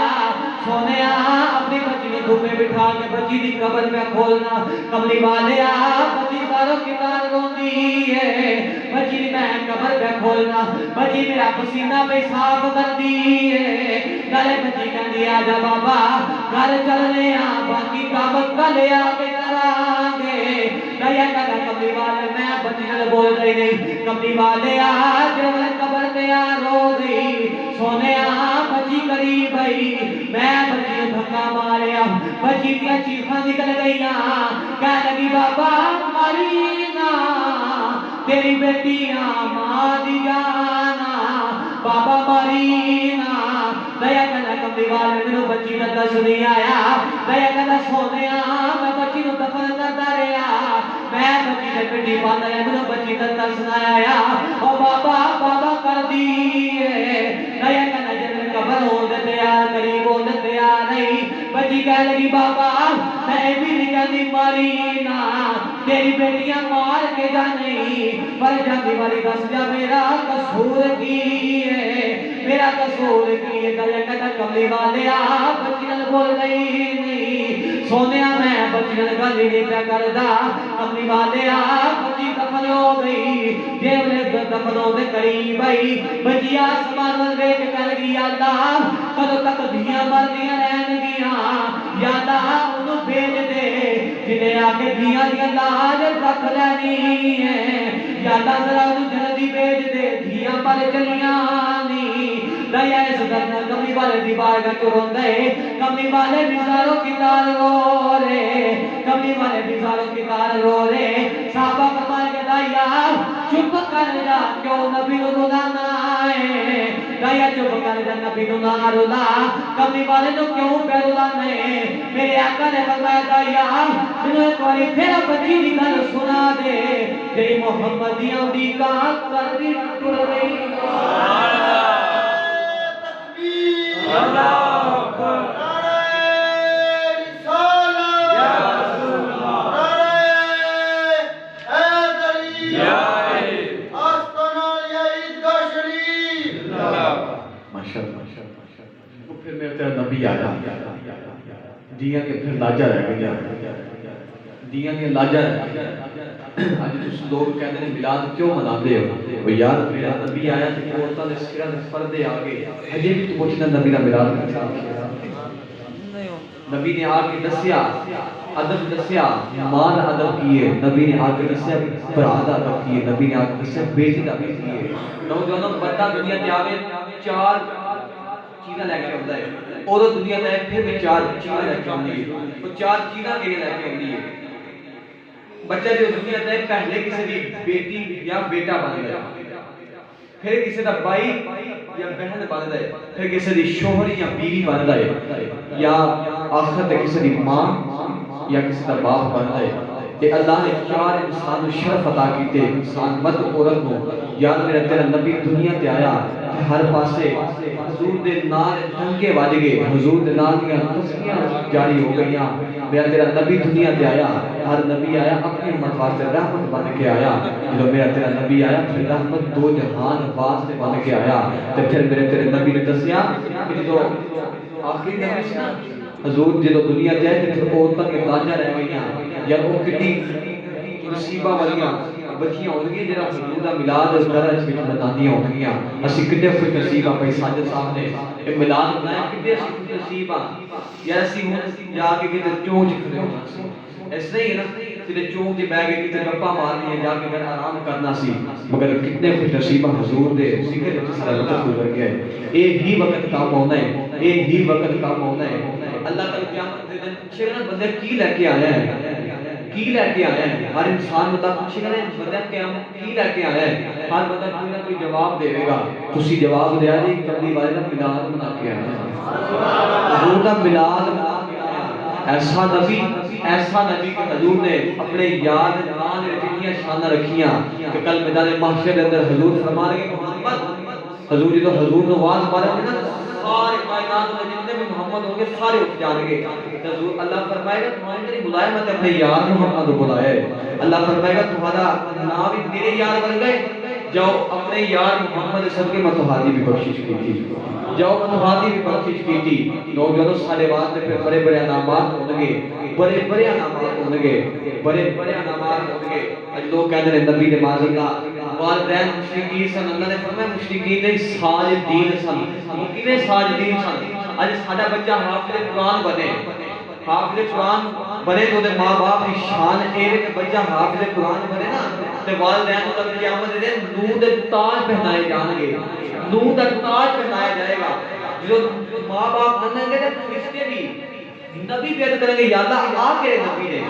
سونے اپنی بچی نے دھوپے بٹھا کے بچی دی قبر پہ کھولنا کملی والے بچی ساروں کتار روندی ہے بچی دی میں قبر پہ کھولنا بچی میرا پسینہ پہ صاف کر دی ہے نالے بچی کہندی آجا بابا گھر چلنے باقی کام کل آگے کران گے دیا کہتا کملی والے میں بچی نے بول رہی نہیں کملی والے جو میں قبر پہ رو گئی سونے بچی قریب آئی میں بچی نے دھکا ماریا بچی دیا چیخاں نکل گئیاں کہنے لگی بابا ماری نا تیری بیٹیاں ماں دی جانا بابا ماری نا دیا کہنا کملی والے مینوں بچی دا دس نہیں آیا دیا کہنا سونے میں بچی نوں دفن کرتا رہا میں بچی دے پٹی بند رہا مینوں بچی دا دس نہ آیا او بابا بابا کر دی دیا کہنا جن قبر ہون دے تیار قریب ہون دے تیار نہیں بچی کہہ لگی بابا میں بھی نہیں کہنی ماری نا تیری بیٹیاں مار کے جا نہیں پر جاندی والی دس جا میرا قصور کی ہے میرا قصور کی ہے دیا کہتا کملی والے بچی نال بول رہی نہیں سونے میں بچی نال گل نہیں پیا کردا کملی والے بچی دفن ہو گئی جیولے دفن ہونے قریب آئی بچی آسمان ول ویکھ کے کہہ لگی اللہ کدوں تک دھیاں مردیاں رہن گیاں یا اللہ انہوں بھیج دے جنہیں آگے دھیاں دی لاج رکھ لینی ہے یا اللہ ذرا انہوں جلدی بھیج دے دھیاں پر چلیاں نہیں دیا اس درنا کملی والے دی بارگاہ چ روندے کملی والے بیزاروں کی تار رو رے کملی والے بیزاروں کی تار رو رے صحابہ فرمائے کہ دیا چپ کر جا کیوں نبی نوں رولانا ہے دیا چپ کر جا نبی نوں نہ رولا کملی والے نوں کیوں پہ رولانا ہے میرے آقا نے فرمایا دیا مینوں ایک باری پھر بچی دی گل سنا دے جی محمدیاں دی کہاں کر دی ٹر رہی اللہ اکبر پھر میرے تیرا نبی آیا دیاں کے پھر لاجہ رہ گیا دیاں کے لاجہ رہ گیا آج کچھ لوگ کہتے ہیں میلاد کیوں مناتے ہو وہ یار میرا نبی آیا تو عورتوں نے سرا نے پردے آگے ہجے بھی تو پوچھنا نبی کا میلاد کیسا نبی نے آ کے دسیا ادب دسیا ماں دا ادب کیے نبی نے آ کے دسیا برا دا ادب کیے نبی نے آ کے دسیا بیٹی دا ادب کیے نوجوانوں بندہ دنیا تے آوے چار چیزاں لے کے آتا ہے اور دنیا تے پھر بھی چار چیزاں لے کے آتی ہے وہ چار چیزاں کے لے کے آتی ہے بچہ جو دنیا تے پہلے کسی بھی بیٹی یا بیٹا بن گیا پھر کسی کا بھائی یا بہن بن گئے پھر کسی دی شوہر یا بیوی بن گئے یا آخر تے کسی دی ماں یا کسی کا باپ بن گئے کہ اللہ نے چار انسان کو شرف عطا کیتے انسان مرد عورت کو یاد میرا تیرا نبی دنیا تے آیا کہ ہر پاسے حضور دے نال ڈنکے وج گئے حضور دے نال دیاں تسبیحاں جاری ہو گئیاں میرا تیرا نبی دنیا تے آیا ہر نبی آیا اپنی امت واسطے رحمت بن کے آیا جو میرا تیرا نبی آیا پھر رحمت دو جہان واسطے بن کے آیا تے پھر میرے تیرے نبی نے دسیا کہ جو آخری نبی سی نا حضور جدو دنیا تے آئے پھر عورتاں کے تاجاں رہ گئیاں یا وہ کتنی نصیبہ والیاں بچیاں ہو گئی جڑا حضور دا میلاد اس طرح اس وچ مناندیاں ہو گئیاں اسی کتے خوش نصیب ہاں بھائی ساجد صاحب نے یہ میلاد منایا کتے اسی خوش نصیب ہاں یا اسی ہن جا کے کتے چونچ کھڑے ہونا سی ایسا ہی ہے نا کتے چونچ کے بیٹھ کے کتے گپا مارنی ہے جا کے گھر آرام کرنا سی مگر کتنے خوش نصیب ہاں حضور دے ذکر وچ سارا وقت گزر گیا ہے یہ ہی وقت کام ہونا ہے یہ ہی وقت کام ہونا ہے اللہ تعالی قیامت دے دن پوچھے گا نا بندے کی لے کے آیا ہے کی لے کے آیا ہے ہر انسان بندہ پوچھے گا نا بندہ قیامت کی لے کے آیا ہے ہر بندہ کوئی نہ کوئی جواب دے گا تسی جواب دیا جی کبھی والے دا میلاد بنا کے آیا ہے حضور دا میلاد بنا کے آیا ایسا نبی کہ حضور نے اپنے یاد نام نے اتنی شانہ رکھیاں کہ کل میدان محشر کے اندر حضور فرما لگے محمد حضور جی تو حضور نے آواز مارے گے نا سارے کائنات میں جتنے بھی محمد ہوں گے سارے اٹھ جائیں گے حضور اللہ فرمائے گا تمہارے نہیں بلایا میں اپنے یار محمد کو بلایا ہے اللہ فرمائے گا تمہارا نام بھی میرے یار بن گئے جاؤ اپنے یار محمد صلی میں تمہاری بھی بخشش کی تھی جاؤ میں تمہاری بھی بخشش کی تھی نوجوانوں سارے واسطے پھر بڑے بڑے انعامات ہوں گے بڑے بڑے انعامات ہوں گے بڑے بڑے انعامات ہوں گے اج لوگ کہتے ہیں نبی نے معاذ اللہ والدین مشرکین سن اللہ نے فرمایا مشرکین نے ساجدین سن کتنے ساجدین سن اج ساڈا بچہ حافظ قرآن بنے حافظ قرآن بنے تو دے ماں باپ کی شان اے کہ بچہ حافظ قرآن بنے نا تے والدین کو قیامت دے نور دے تاج پہنائے جان گے نور دا تاج پہنایا جائے گا جو ماں باپ منیں گے تے فرشتے بھی نبی بیعت کریں گے یا اللہ آ کے نبی نے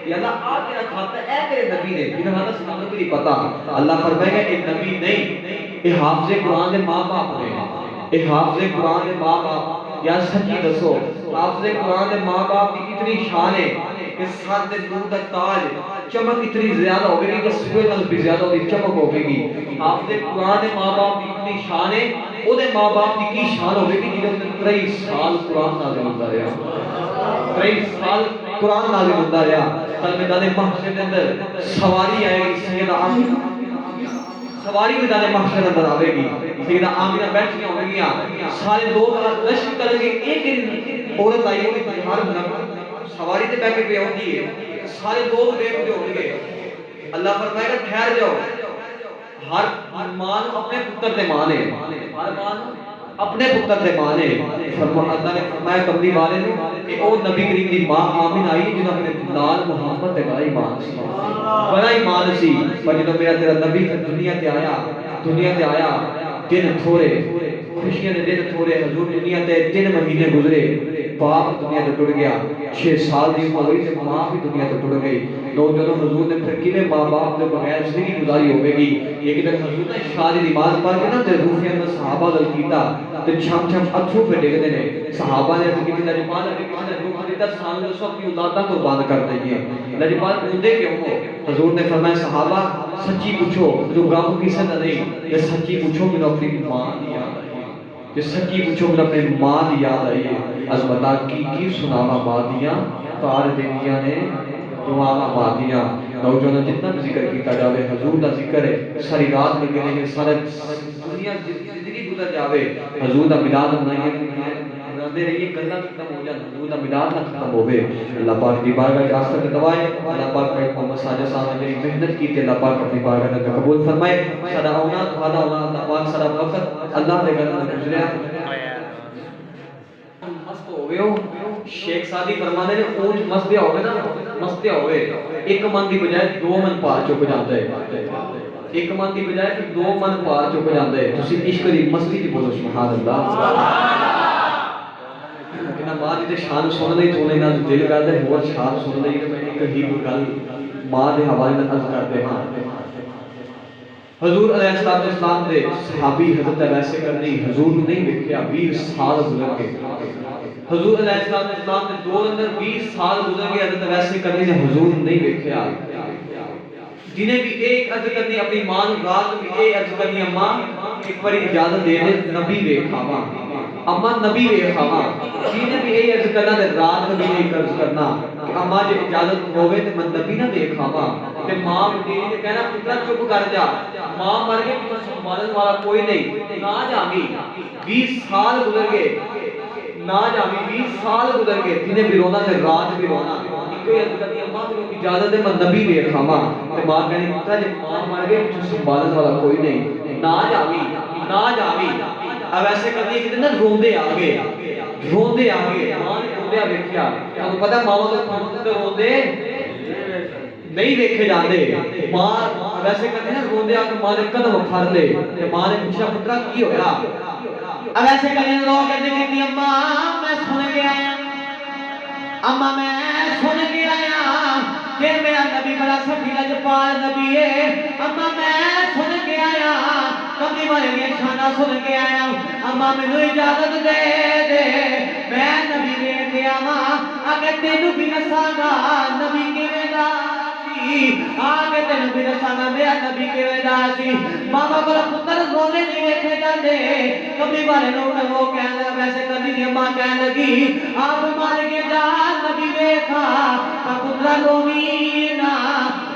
یا اللہ آ کے کھاتا ہے اے تیرے نبی نے جنہیں ہمارا سنانو بھی نہیں پتا اللہ فرمائے گا اے نبی نہیں اے حافظ قرآن دے ماں باپ نے اے حافظ قرآن دے ماں باپ یا سچی دسو حافظ قرآن دے ماں باپ کی اتنی شان ہے کہ سر دے نور دا تاج چمک اتنی زیادہ ہوگی کہ سورج نال بھی زیادہ ہوگی چمک ہوگی حافظ قرآن دے ماں باپ کی اتنی شان ہے او دے ماں باپ کی کی شان ہوگی کہ جنہوں نے 23 سال قرآن نازل ہوتا رہا 23 سال قرآن نازل ہوتا رہا کل میدان محشر کے اندر سواری آئے گی سیدہ آمینہ سواری میدان محشر اندر آئے گی سیدہ آمینہ بیٹھیاں ہوں گی سارے لوگ لشک کریں گے ایک عورت آئی ہوگی ہر سواری تے بیٹھ کے پہ ہوتی ہے سارے لوگ دیکھتے ہوں گے اللہ فرمائے گا ٹھہر جاؤ ہر مان اپنے پتر تے مانے ہر مان اپنے پتر تے مانے اللہ نے فرمایا کملی والے نے کہ او نبی کریم دی ماں آمین آئی جنہوں نے نال محمد تے بڑا ایمان سی بڑا ایمان سی پر جنہوں میرا تیرا نبی دنیا تے آیا دن تھوڑے خوشیاں دے دن تھوڑے حضور دنیا تے 3 مہینے گزرے باپ دنیا تے ٹوٹ گیا 6 سال دی عمر ہوئی تے ماں بھی دنیا تے ٹوٹ گئی نوجوانوں حضور نے پھر کنے ماں باپ کے بغیر زندگی گزاری ہوے گی ایک دن حضور نے شادی نماز پڑھ کے نا تے روحیاں نے صحابہ دل کیتا تے چھم چھم اتھرو پہ ڈگدے نے صحابہ نے تے کیتی لجپال نے کہا روح دیتا سان دو سب کی اولاداں قربان کر دئیے لجپال پوچھتے کیوں ہو حضور نے فرمایا صحابہ سچی پوچھو جو غم کسی دا نہیں یہ سچی پوچھو میرا اپنی ماں دی یاد آئی یہ سچی پوچھو میرا اپنی ماں دی یاد آئی ہے از بتا کی سناوا ماں دیاں تار دیویاں نے دعاواں ماں دیاں نوجوانوں جتنا بھی ذکر کیتا جاوے حضور دا ذکر ہے ساری رات لگے رہے سارا دنیا زندگی گزر جاوے حضور دا میلاد منائیے رہتے رہیے گلا ختم ہو جائے حضور دا میلاد نہ ختم ہوے اللہ پاک دی بارگاہ وچ آستہ دعائے اللہ پاک نے محمد ساجد صاحب نے محنت کی تے اللہ پاک اپنی بارگاہ میں قبول فرمائے سدا ہونا تھوڑا ہونا اللہ پاک سارا وقت اللہ دے گھر میں گزریا مست ہو گئے ہو شیخ سادی فرماتے ہیں اونچ مستیا ہوئے نا مستیا ہوئے ایک من دی بجائے دو من پار چک جاتا ہے ایک من دی بجائے پھر دو من پار چک جاتا ہے تسی عشق دی مستی دی بولو سبحان اللہ کہ ماں دی شان سن لئی تو نے دل کردا ہے اور شان سن لئی میں ایک ہی گل ماں دے حوالے نال عرض کرتے ہاں حضور علیہ السلام دے صحابی حضرت ویسے کرنی حضور نے نہیں دیکھیا 20 سال گزر گئے حضور علیہ السلام دے دور اندر 20 سال گزر گئے حضرت ویسے کرنی نے حضور نہیں دیکھیا جنہیں بھی ایک عرض کرنی اپنی ماں رات بھی ایک عرض کرنی اماں ایک بار اجازت دے دے نبی ویکھاواں اماں نبی ویکھاواں جنہیں بھی ایک عرض کرنا تے رات بھی ایک عرض کرنا کہ اماں جے اجازت ہوے تے میں نبی نہ ویکھاواں تے ماں بھی کہنا پتر چپ کر جا ماں مر گئی پتر سنبھالنے والا کوئی نہیں نہ جاویں 20 سال گزر گئے نہ جاویں 20 سال گزر گئے جنہیں بھی رونا تے رات بھی رونا کوئی حضرت اماں کو اجازت ہے میں نبی ویکھاواں تے ماں کہنی پتر جے ماں مر گئی پتر سنبھالنے والا کوئی نہیں نہ جاویں اب ایسے کرنی کہ نا روندے آ گئے ماں نے روندے ویکھیا تانوں پتہ ماواں دے روندے نہیں دیکھے جاتے ماں ویسے کہتے ہیں روندے آ کے ماں نے قدم پھڑ لے تے ماں نے پوچھا پترا کی ہویا اب ایسے کہتے ہیں لوگ کہتے ہیں کہ اماں میں سن کے آیا اماں میں سن کے آیا کہ میرا نبی بڑا سخی لجپال نبی ہے اماں میں سن کے آیا کبھی والے شانہ سن کے آیا اماں مینوں اجازت دے دے میں نبی ویکھ کے آواں اگر تینوں بھی دساں نبی کیویں دا آگے تے نبی دسانا میرا نبی کیویں دا سی ماما بڑا پتر رونے نہیں ویکھے جاندے کبھی والے لوگ وہ کہنا ویسے کبھی دی ماں کہنے لگی آپ مان کے جا نبی ویکھا پتر رووی نا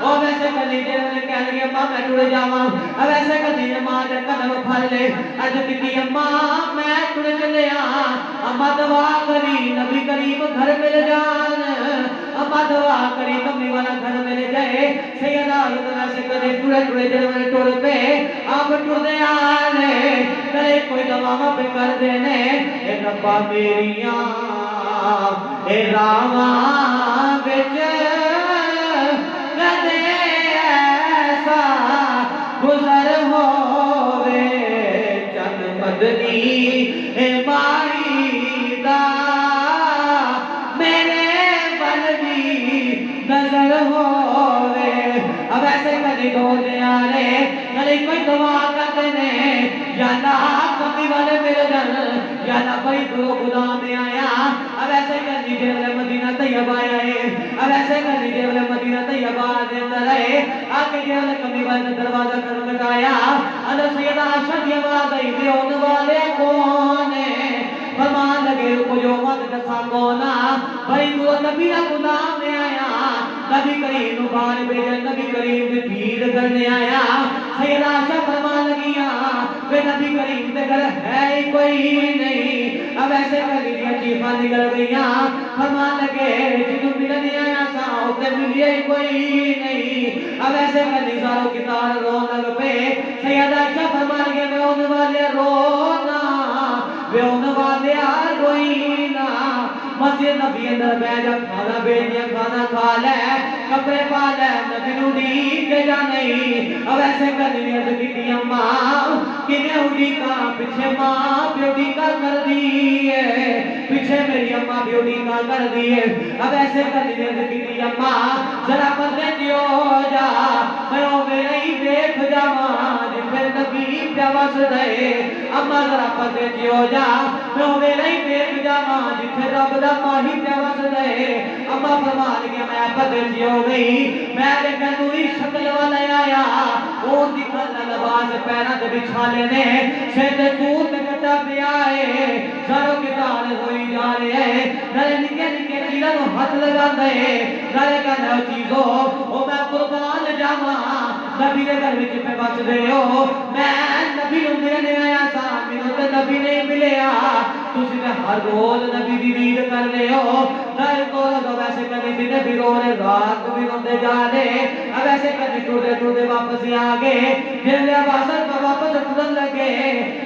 او ویسے کبھی دے کہنے لگی ماں میں ٹر جاواں ویسے کبھی ماں دے قدم پھڑ لے اج کیتی ماں میں ٹر چلیا اما دعا کری نبی کریم گھر مل جان اما دعا کری کمی والا گھر مل جائے سیدہ حضرت ویسے کدے ٹورے جڑے ٹور پہ آپ ٹردے آ رہے کرے کوئی دعا پہ کر دینے اے ربا میریاں اے راواں وچ کدے ایسا گزر ہووے چند مدنی اے مائی دا نظر ہووے اب ایسے کدی دور دے آ رہے کدی کوئی دعا کرتے نے یا اللہ کبھی والے میرے جن یا اللہ بڑی دو خدا میں آیا اب ایسے کدی جیل مدینہ طیبہ آئے اب ایسے کدی جیل مدینہ طیبہ دے اندر آئے آگے جیل کبھی والے دروازہ کر لگایا اندر سیدہ عائشہ دی آواز آئی دے ان والے کون ہیں فرمان لگے رکو جو مت دسا کونا بھائی دو نبی خدا میں آیا نبی کریم بار بھیجا نبی کریم کی بھیڑ کرنے آیا سیدہ عائشہ فرمان لگیا وہ نبی کریم کے گھر ہے ہی کوئی نہیں اب ایسے کر دیا چیفاں نکل گئیاں فرمان لگے جنہوں ملنے آیا سا اسے ملیا ہی کوئی نہیں اب ایسے کر نظاروں کی تار رون لگ پہ سیدہ عائشہ فرمان لگے میں ان والے رونا میں ان والے روئی نا مسجد نبی اندر بیجا کھانا بیجیا کھانا کھا لے کپڑے پا لے نبی نو ڈیک جا نہیں اب ایسے کرنی عرض کی اماں کہ میں اڈی کا پیچھے ماں بیوٹی کا کر دیئے پیچھے میری اماں بیوٹی کا کر دیئے اب ایسے کرنی عرض کی اماں ذرا پردے دیو جا میں او میرے ہی دیکھ جا ماں جن نبی پیاواز دے اماں ذرا پردے دیو جا میں او میرے ہی دیکھ جا ماں جن رب دا ماہی پیاواز دے اماں فرمان گیا میں پردے دیو گئی میں دیکھا نوری شکل والا آیا وہ دکھانا لباس پیرہ دے بچھا لینے شہد دور میں کٹا پہ آئے ساروں کے دار ہوئی جا رہے ہیں نرے نکے نکے چیزوں ہاتھ لگا دے نرے کا نو چیزوں او میں قربان جاواں نبی دے گھر وچ پہ بچ دے ہو میں نبی نو ملنے آیا سا مینوں تے نبی نہیں ملیا تسی تے ہر روز نبی دی دید کر رہے ہو نہ کو ویسے کبھی دن بھی رو رہے رات بھی روندے جا رہے اب ایسے کبھی ٹوٹے ٹوٹے واپس آ گئے دل لے باسر پر واپس ٹرن لگے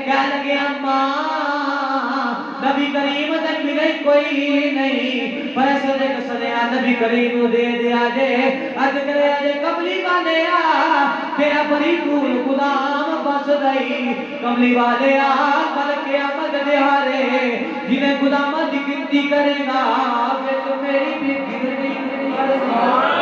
کہہ لگے اماں نبی کریم تک ملے کوئی نہیں فیصلے کا سنیا نبی کریم دے دیا جے اج کرے جے کملی والے آ تیرا بڑی دور غلام بس دئی کملی والے آ کل قیامت دیہارے جنہیں غلاماں دی گنتی کرے گا وچ میری بھی گنتی کرے گا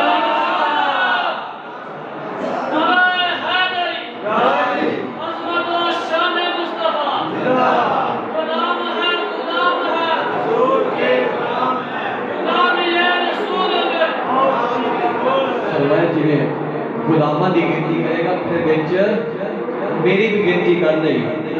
غلامہ دی گنتی کرے گا پھر بچ میری بھی گنتی کر دے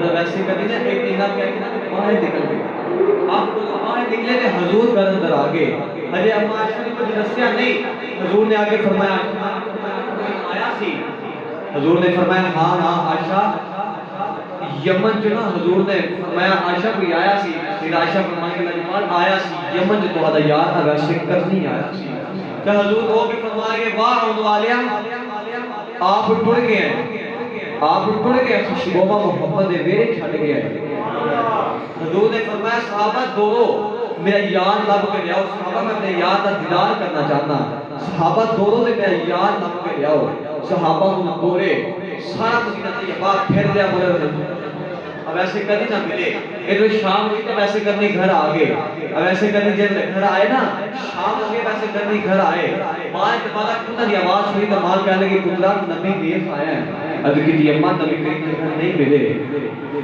ویسے کہتے ہیں ایک دن آپ کیا کہ باہر نکل گئے آپ کو باہر نکلے تھے حضور کا اندر آگے حضرت اما عائشہ نے کچھ دسیا نہیں حضور نے آگے فرمایا آیا سی حضور نے فرمایا ہاں ہاں عائشہ یمن جو نا حضور نے فرمایا عائشہ کوئی آیا سی پھر عائشہ فرمانے لگی آیا سی یمن جو تہاڈا یار ہے ویسے کرنی آیا سی کہ حضور وہ بھی فرمائے گے باہر آنے والے آپ ٹر گئے ہیں آپ ٹر گئے خوشبوما محمد ویرے چھٹ گئے ہیں حضور نے فرمایا صحابہ دورو میرا یار لب کے لیاؤ صحابہ میں اپنے یار کا دیدار کرنا چاہتا صحابہ دورو نے میرا یار لب کے لیاؤ صحابہ کو دورے سارا مدینہ طیبہ پھر لیا بولے اب ایسے کرنی نہ ملے یہ تو شام ہوئی تو ویسے کرنی گھر آگے اب ایسے کرنی جب گھر آئے نا شام ہوگے ویسے کرنی گھر آئے ماں اتبارہ کتنا دی آواز ہوئی تو ماں کہنے لگی پترا نبی دیکھ آیا ہے اب کی دی اماں نبی کریم کے گھر نہیں ملے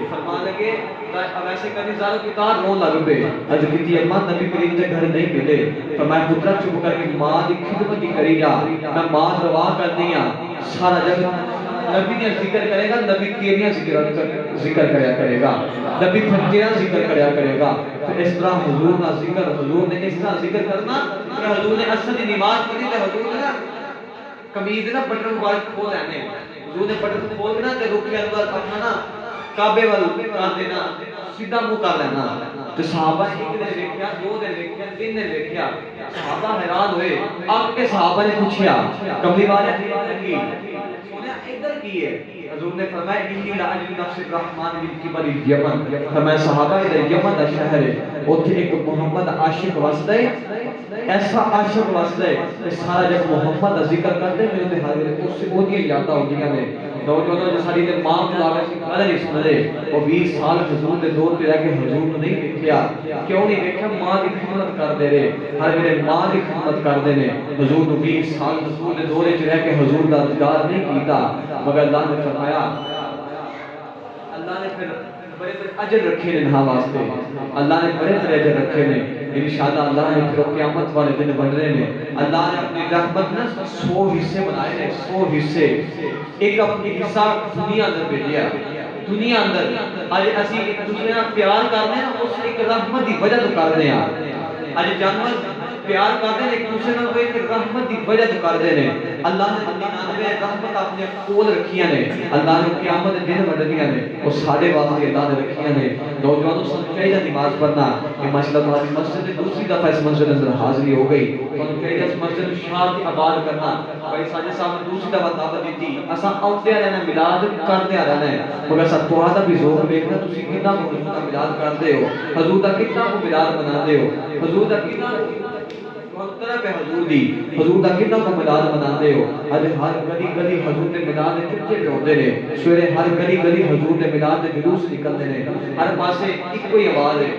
فرمان لگے اب ایسے کرنی زارو کتار رون لگ پہ اب کی دی اماں نبی کریم کے گھر نہیں ملے فرمایا پترا چپ کر کے ماں دی خدمت کی کری جا میں ماں روا کر دیا سارا جب نبی نے ذکر کرے گا نبی تیریاں ذکر کرے گا نبی تیرا ذکر کرے گا پھر اس طرح حضور کا ذکر حضور نے اس طرح ذکر کرنا کہ حضور نے اصل نماز پڑھی تو حضور نے قمیض نا بٹن مبارک کھول لینے حضور نے بٹن کھول کے نا تے رکھ کے اندر اپنا نا کعبے وال کر دینا سیدھا منہ کر لینا تو صحابہ نے ایک دن دیکھیا دو دن دیکھیا تین دن دیکھیا صحابہ حیران ہوئے آپ کے صحابہ نے پوچھا کملی والے کی ادھر کی ہے حضور نے فرمایا انی لاجل نفس الرحمن من قبل یمن فرمایا صحابہ ادھر یمن کا شہر ہے اوتھے ایک محمد عاشق وسدا ہے ایسا عاشق وسدا ہے کہ سارا جب محمد کا ذکر کرتے ہیں تے ہر اس سے وہ دی یاداں ہوندیاں نے نوجوانوں جو ساری تے ماں کو آوے سی گل نہیں سن رہے وہ 20 سال حضور دے دور تے رہ کے حضور کو نہیں دیکھیا کیوں نہیں دیکھا ماں دی خدمت کر دے رہے ہر میرے ماں دی خدمت کر دے نے حضور کو 20 سال حضور دے دور وچ رہ کے حضور دا دیدار نہیں کیتا مگر اللہ نے فرمایا اللہ نے پھر بڑے بڑے اجر رکھے نے نہا واسطے اللہ نے بڑے بڑے اجر رکھے نے انشاءاللہ اللہ نے پھر قیامت والے دن بن رہے نے اللہ نے اپنی رحمت نا 100 حصے بنائے نے 100 حصے ایک اپنی حصہ دنیا اندر بھیجیا دنیا اندر اج اسی ایک دوسرے نال پیار کرنے نا اس ایک رحمت دی وجہ تو کرنے آ اج جانور پیار کرتے ہیں ایک دوسرے نال ایک رحمت دی وجہ تو کرتے ہیں اللہ نے 99 رحمت اپنے کول رکھیاں نے اللہ نے قیامت دے دن وڈنیاں نے وہ ساڈے واسطے اللہ نے رکھیاں نے نوجوانوں سن چاہیے نماز پڑھنا کہ ماشاءاللہ تمہاری مسجد دوسری دفعہ اس مسجد اندر حاضری ہو گئی تو چاہیے اس مسجد شاد کی آباد کرنا بھائی ساجد صاحب نے دوسری دفعہ دعوت دی اساں اوتے رہنا میلاد کرتے رہنا ہے مگر سب تو دا بھی ذوق دیکھنا تسی کتنا میلاد کرتے ہو حضور دا کتنا کو میلاد مناتے ہو حضور دا کتنا طرف ہے حضور دا کتنا کو میلاد مناتے ہو اج ہر گلی گلی حضور دے میلاد دے چچے ہوندے نے سویرے ہر گلی گلی حضور دے میلاد دے جلوس نکلدے نے ہر پاسے ایک ہی آواز ہے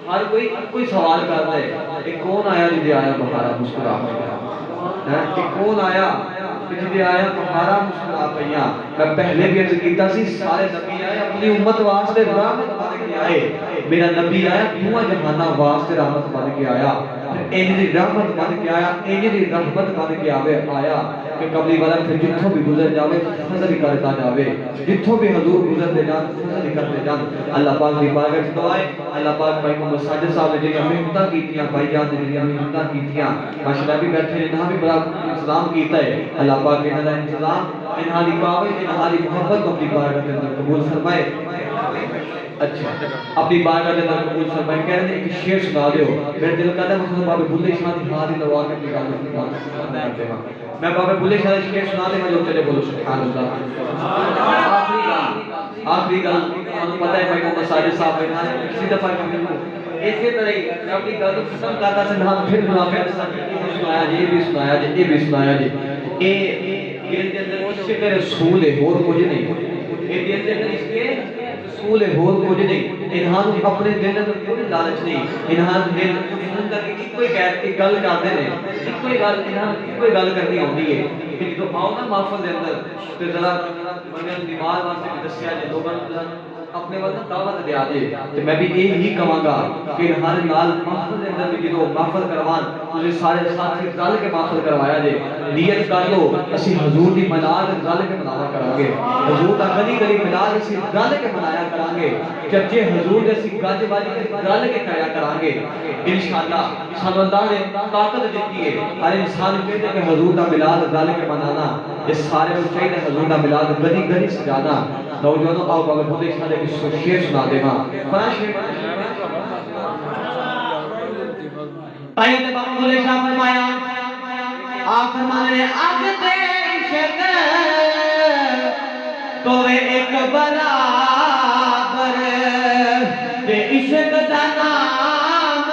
ہر کوئی سوال کرتا ہے کہ کون آیا جدے آیا بہارا مسکرا پیا کہ کون آیا جدے آیا بہارا مسکرا پیا میں پہلے بھی عرض کیتا سی سارے نبی آئے اپنی امت واسطے رحمت بن کے آئے میرا نبی آیا دونوں جہاناں واسطے رحمت بن کے آیا انج دی رحمت بن کے آیا انج دی رحمت بن کے آیا کہ قبلی والا پھر جتھوں بھی گزر جاوے فضل کرتا جاوے جتھوں بھی حضور گزرتے جان فضل کرتے جان اللہ پاک دی بارگاہ وچ دعا ہے اللہ پاک بھائی محمد ساجد صاحب نے جڑی محنتاں کیتیاں بھائی جان نے جڑی محنتاں کیتیاں ماشاءاللہ بھی بیٹھے نے نہ بھی بڑا انتظام کیتا ہے اللہ پاک انہاں دا انتظام انہاں دی کاوے انہاں دی محبت کو اپنی بارگاہ دے اندر قبول فرمائے اچھا اپنی بارگاہ دے اندر قبول فرمائے کہہ رہے ہیں ایک شعر سنا دیو میرے دل کرتا ہے محمد بابے بلے شاہ دی ہاتھ لوا کے اپنی گل کرتے ہیں میں بابے بلے شاہ دی شعر سنا دے میں جو چلے بولو سبحان اللہ آخری آخری گل ہمیں پتہ ہے بھائی محمد ساجد صاحب ہے نا کسی دفعہ اسی طرح ہی میں اپنی گل ختم کرتا سے نام پھر سنایا جی، یہ بھی سنایا جی، یہ بھی سنایا جی، یہ دل کے اندر عشق رسول ہے اور کچھ نہیں، یہ دل کے اندر عشق رسول ہے اور کچھ نہیں، انہاں اپنے دل اندر کوئی لالچ نہیں، انہاں دل اندر کوئی گل کرتے ہیں، کوئی گل انہاں کوئی گل کرنی ہوتی ہے کہ جب آؤ نا محفل دے اندر تے ذرا بندے نوں دماغ واسطے دسیا جے لوگاں اپنے وال دعوت دیا جے تے میں بھی یہی کہاں گا کہ ہر نال محفل دے اندر بھی جدوں محفل کروان تسی سارے ساتھی رل کے محفل کروایا جے، نیت کر لو اسی حضور دی ملاد رل کے مناوا کران گے، حضور دا گلی گلی ملاد اسی رل کے منایا کران گے، چرچے حضور دے اسی گج باجی رل کے کرایا کران گے انشاءاللہ۔ سانو اللہ نے طاقت دیتی ہے، ہر انسان کہتے کہ حضور دا ملاد رل کے منانا، یہ سارے کو چاہیے حضور دا ملاد گلی گلی سجانا۔ نوجوانوں آؤ بابا بھولے شاہ دے کچھ شعر سنا دے گا، تائیوں نے بابا بھولے شاہ فرمایا آپ فرمانے آگتے عشق تو ایک برابر دے عشق دا نام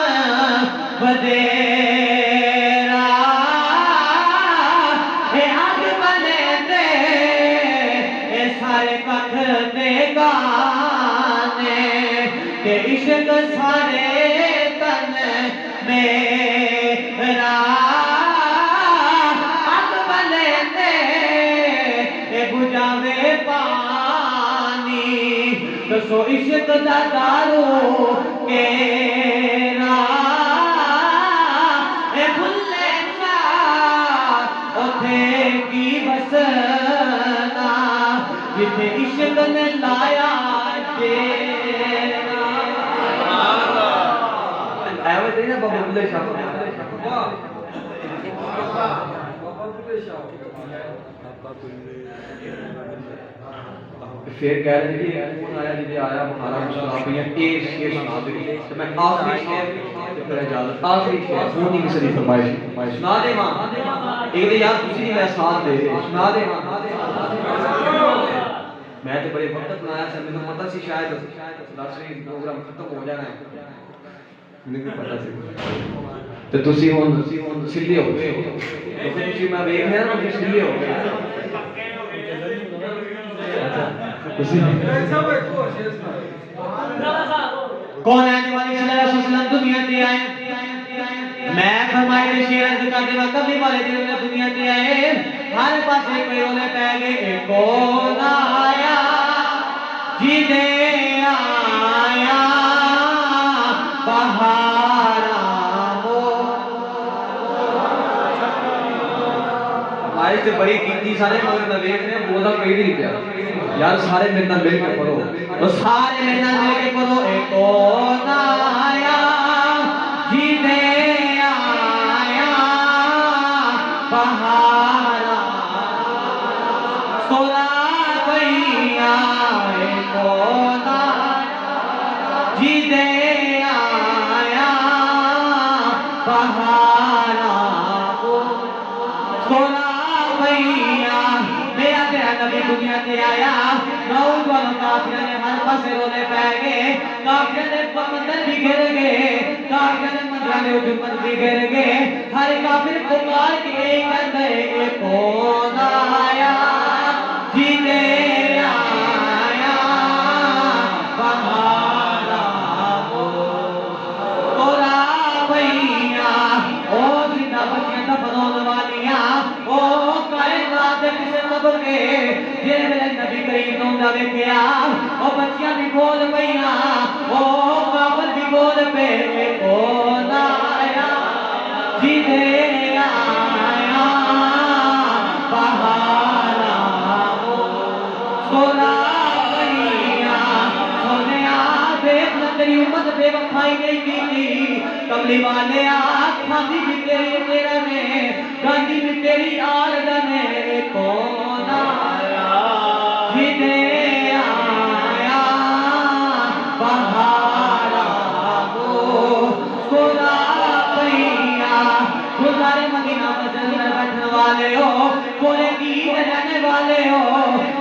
ودیرا اے آگ بنے دے اے سارے کٹھ دے گانے تے عشق سارے تن میرا آگ بنے دے اے بجاوے پانی دسو عشق دا دارو کیرا اے بھلے شاہ اوتھے کی بسنا جتھے عشق نے لایا ڈیرا۔ ایویں تے نا بابا بھولے شاہ پھر کہہ رہے ہیں کہ کون آیا جی آیا بخارا مشکل ہیں ایک شعر سنا دے تو میں آخری شعر پھر اجازت آخری شعر کون نہیں کسی فرمائش سنا دے ماں ایک دے یار کسی نہیں میں ساتھ دے سنا دے ماں میں تو بڑے وقت بنایا سے میں تو پتہ سی شاید 10ویں پروگرام ختم ہو جانا ہے مجھے بھی پتہ سی تو تسی ہن سلے ہو گئے تو پھر تسی میں ویکھ رہا نا کہ سلے ہو گئے کون آنے والی صلی اللہ علیہ وسلم دنیا تے آئے میں فرمائے شیر عرض کر دے کبھی والے دن دنیا تے آئے ہر پاسے کوئی رولے پہ گئے کون آیا جی دے آیا بہارا آئے سے بڑی کیتی سارے مگر میں دیکھ رہے ہیں بولا کوئی نہیں پیا یار سارے میرے نال مل کے پڑھو تو سارے میرے نال مل کے پڑھو اے کون آیا جی دے آیا بہارا سولا بھیا اے کون آیا جی دے آیا بہارا سولا میرا تیرا نبی دنیا تے آیا نوجوان کافروں نے ہر پاسے رولے پے گئے کافروں نے مندر بھی گر گئے کافروں نے مندر میں جمعت بھی گر گئے ہر کافر پکار کے کہندا اے کون آیا جی دے آیا بہارا سولا بھیا او زندہ بچیاں دفنون والیاں او جے میرے نبی کریم نوں دا ویکھیا او بچیاں بھی بول پئیاں او کافر بھی بول پے کون آیا جی دے آیا بہارا سولا بھیا سونیا دیکھ نہ تیری امت بے وفائی نہیں کی کملی والے کھاندی بھی تیری تیرا نے گاندی بھی تیری آل دنے کون آیا جی دے آیا بہارا سولا بھیا گزارے مدینہ مسجد میں بیٹھنے والے ہو بولے گیت رہنے والے ہو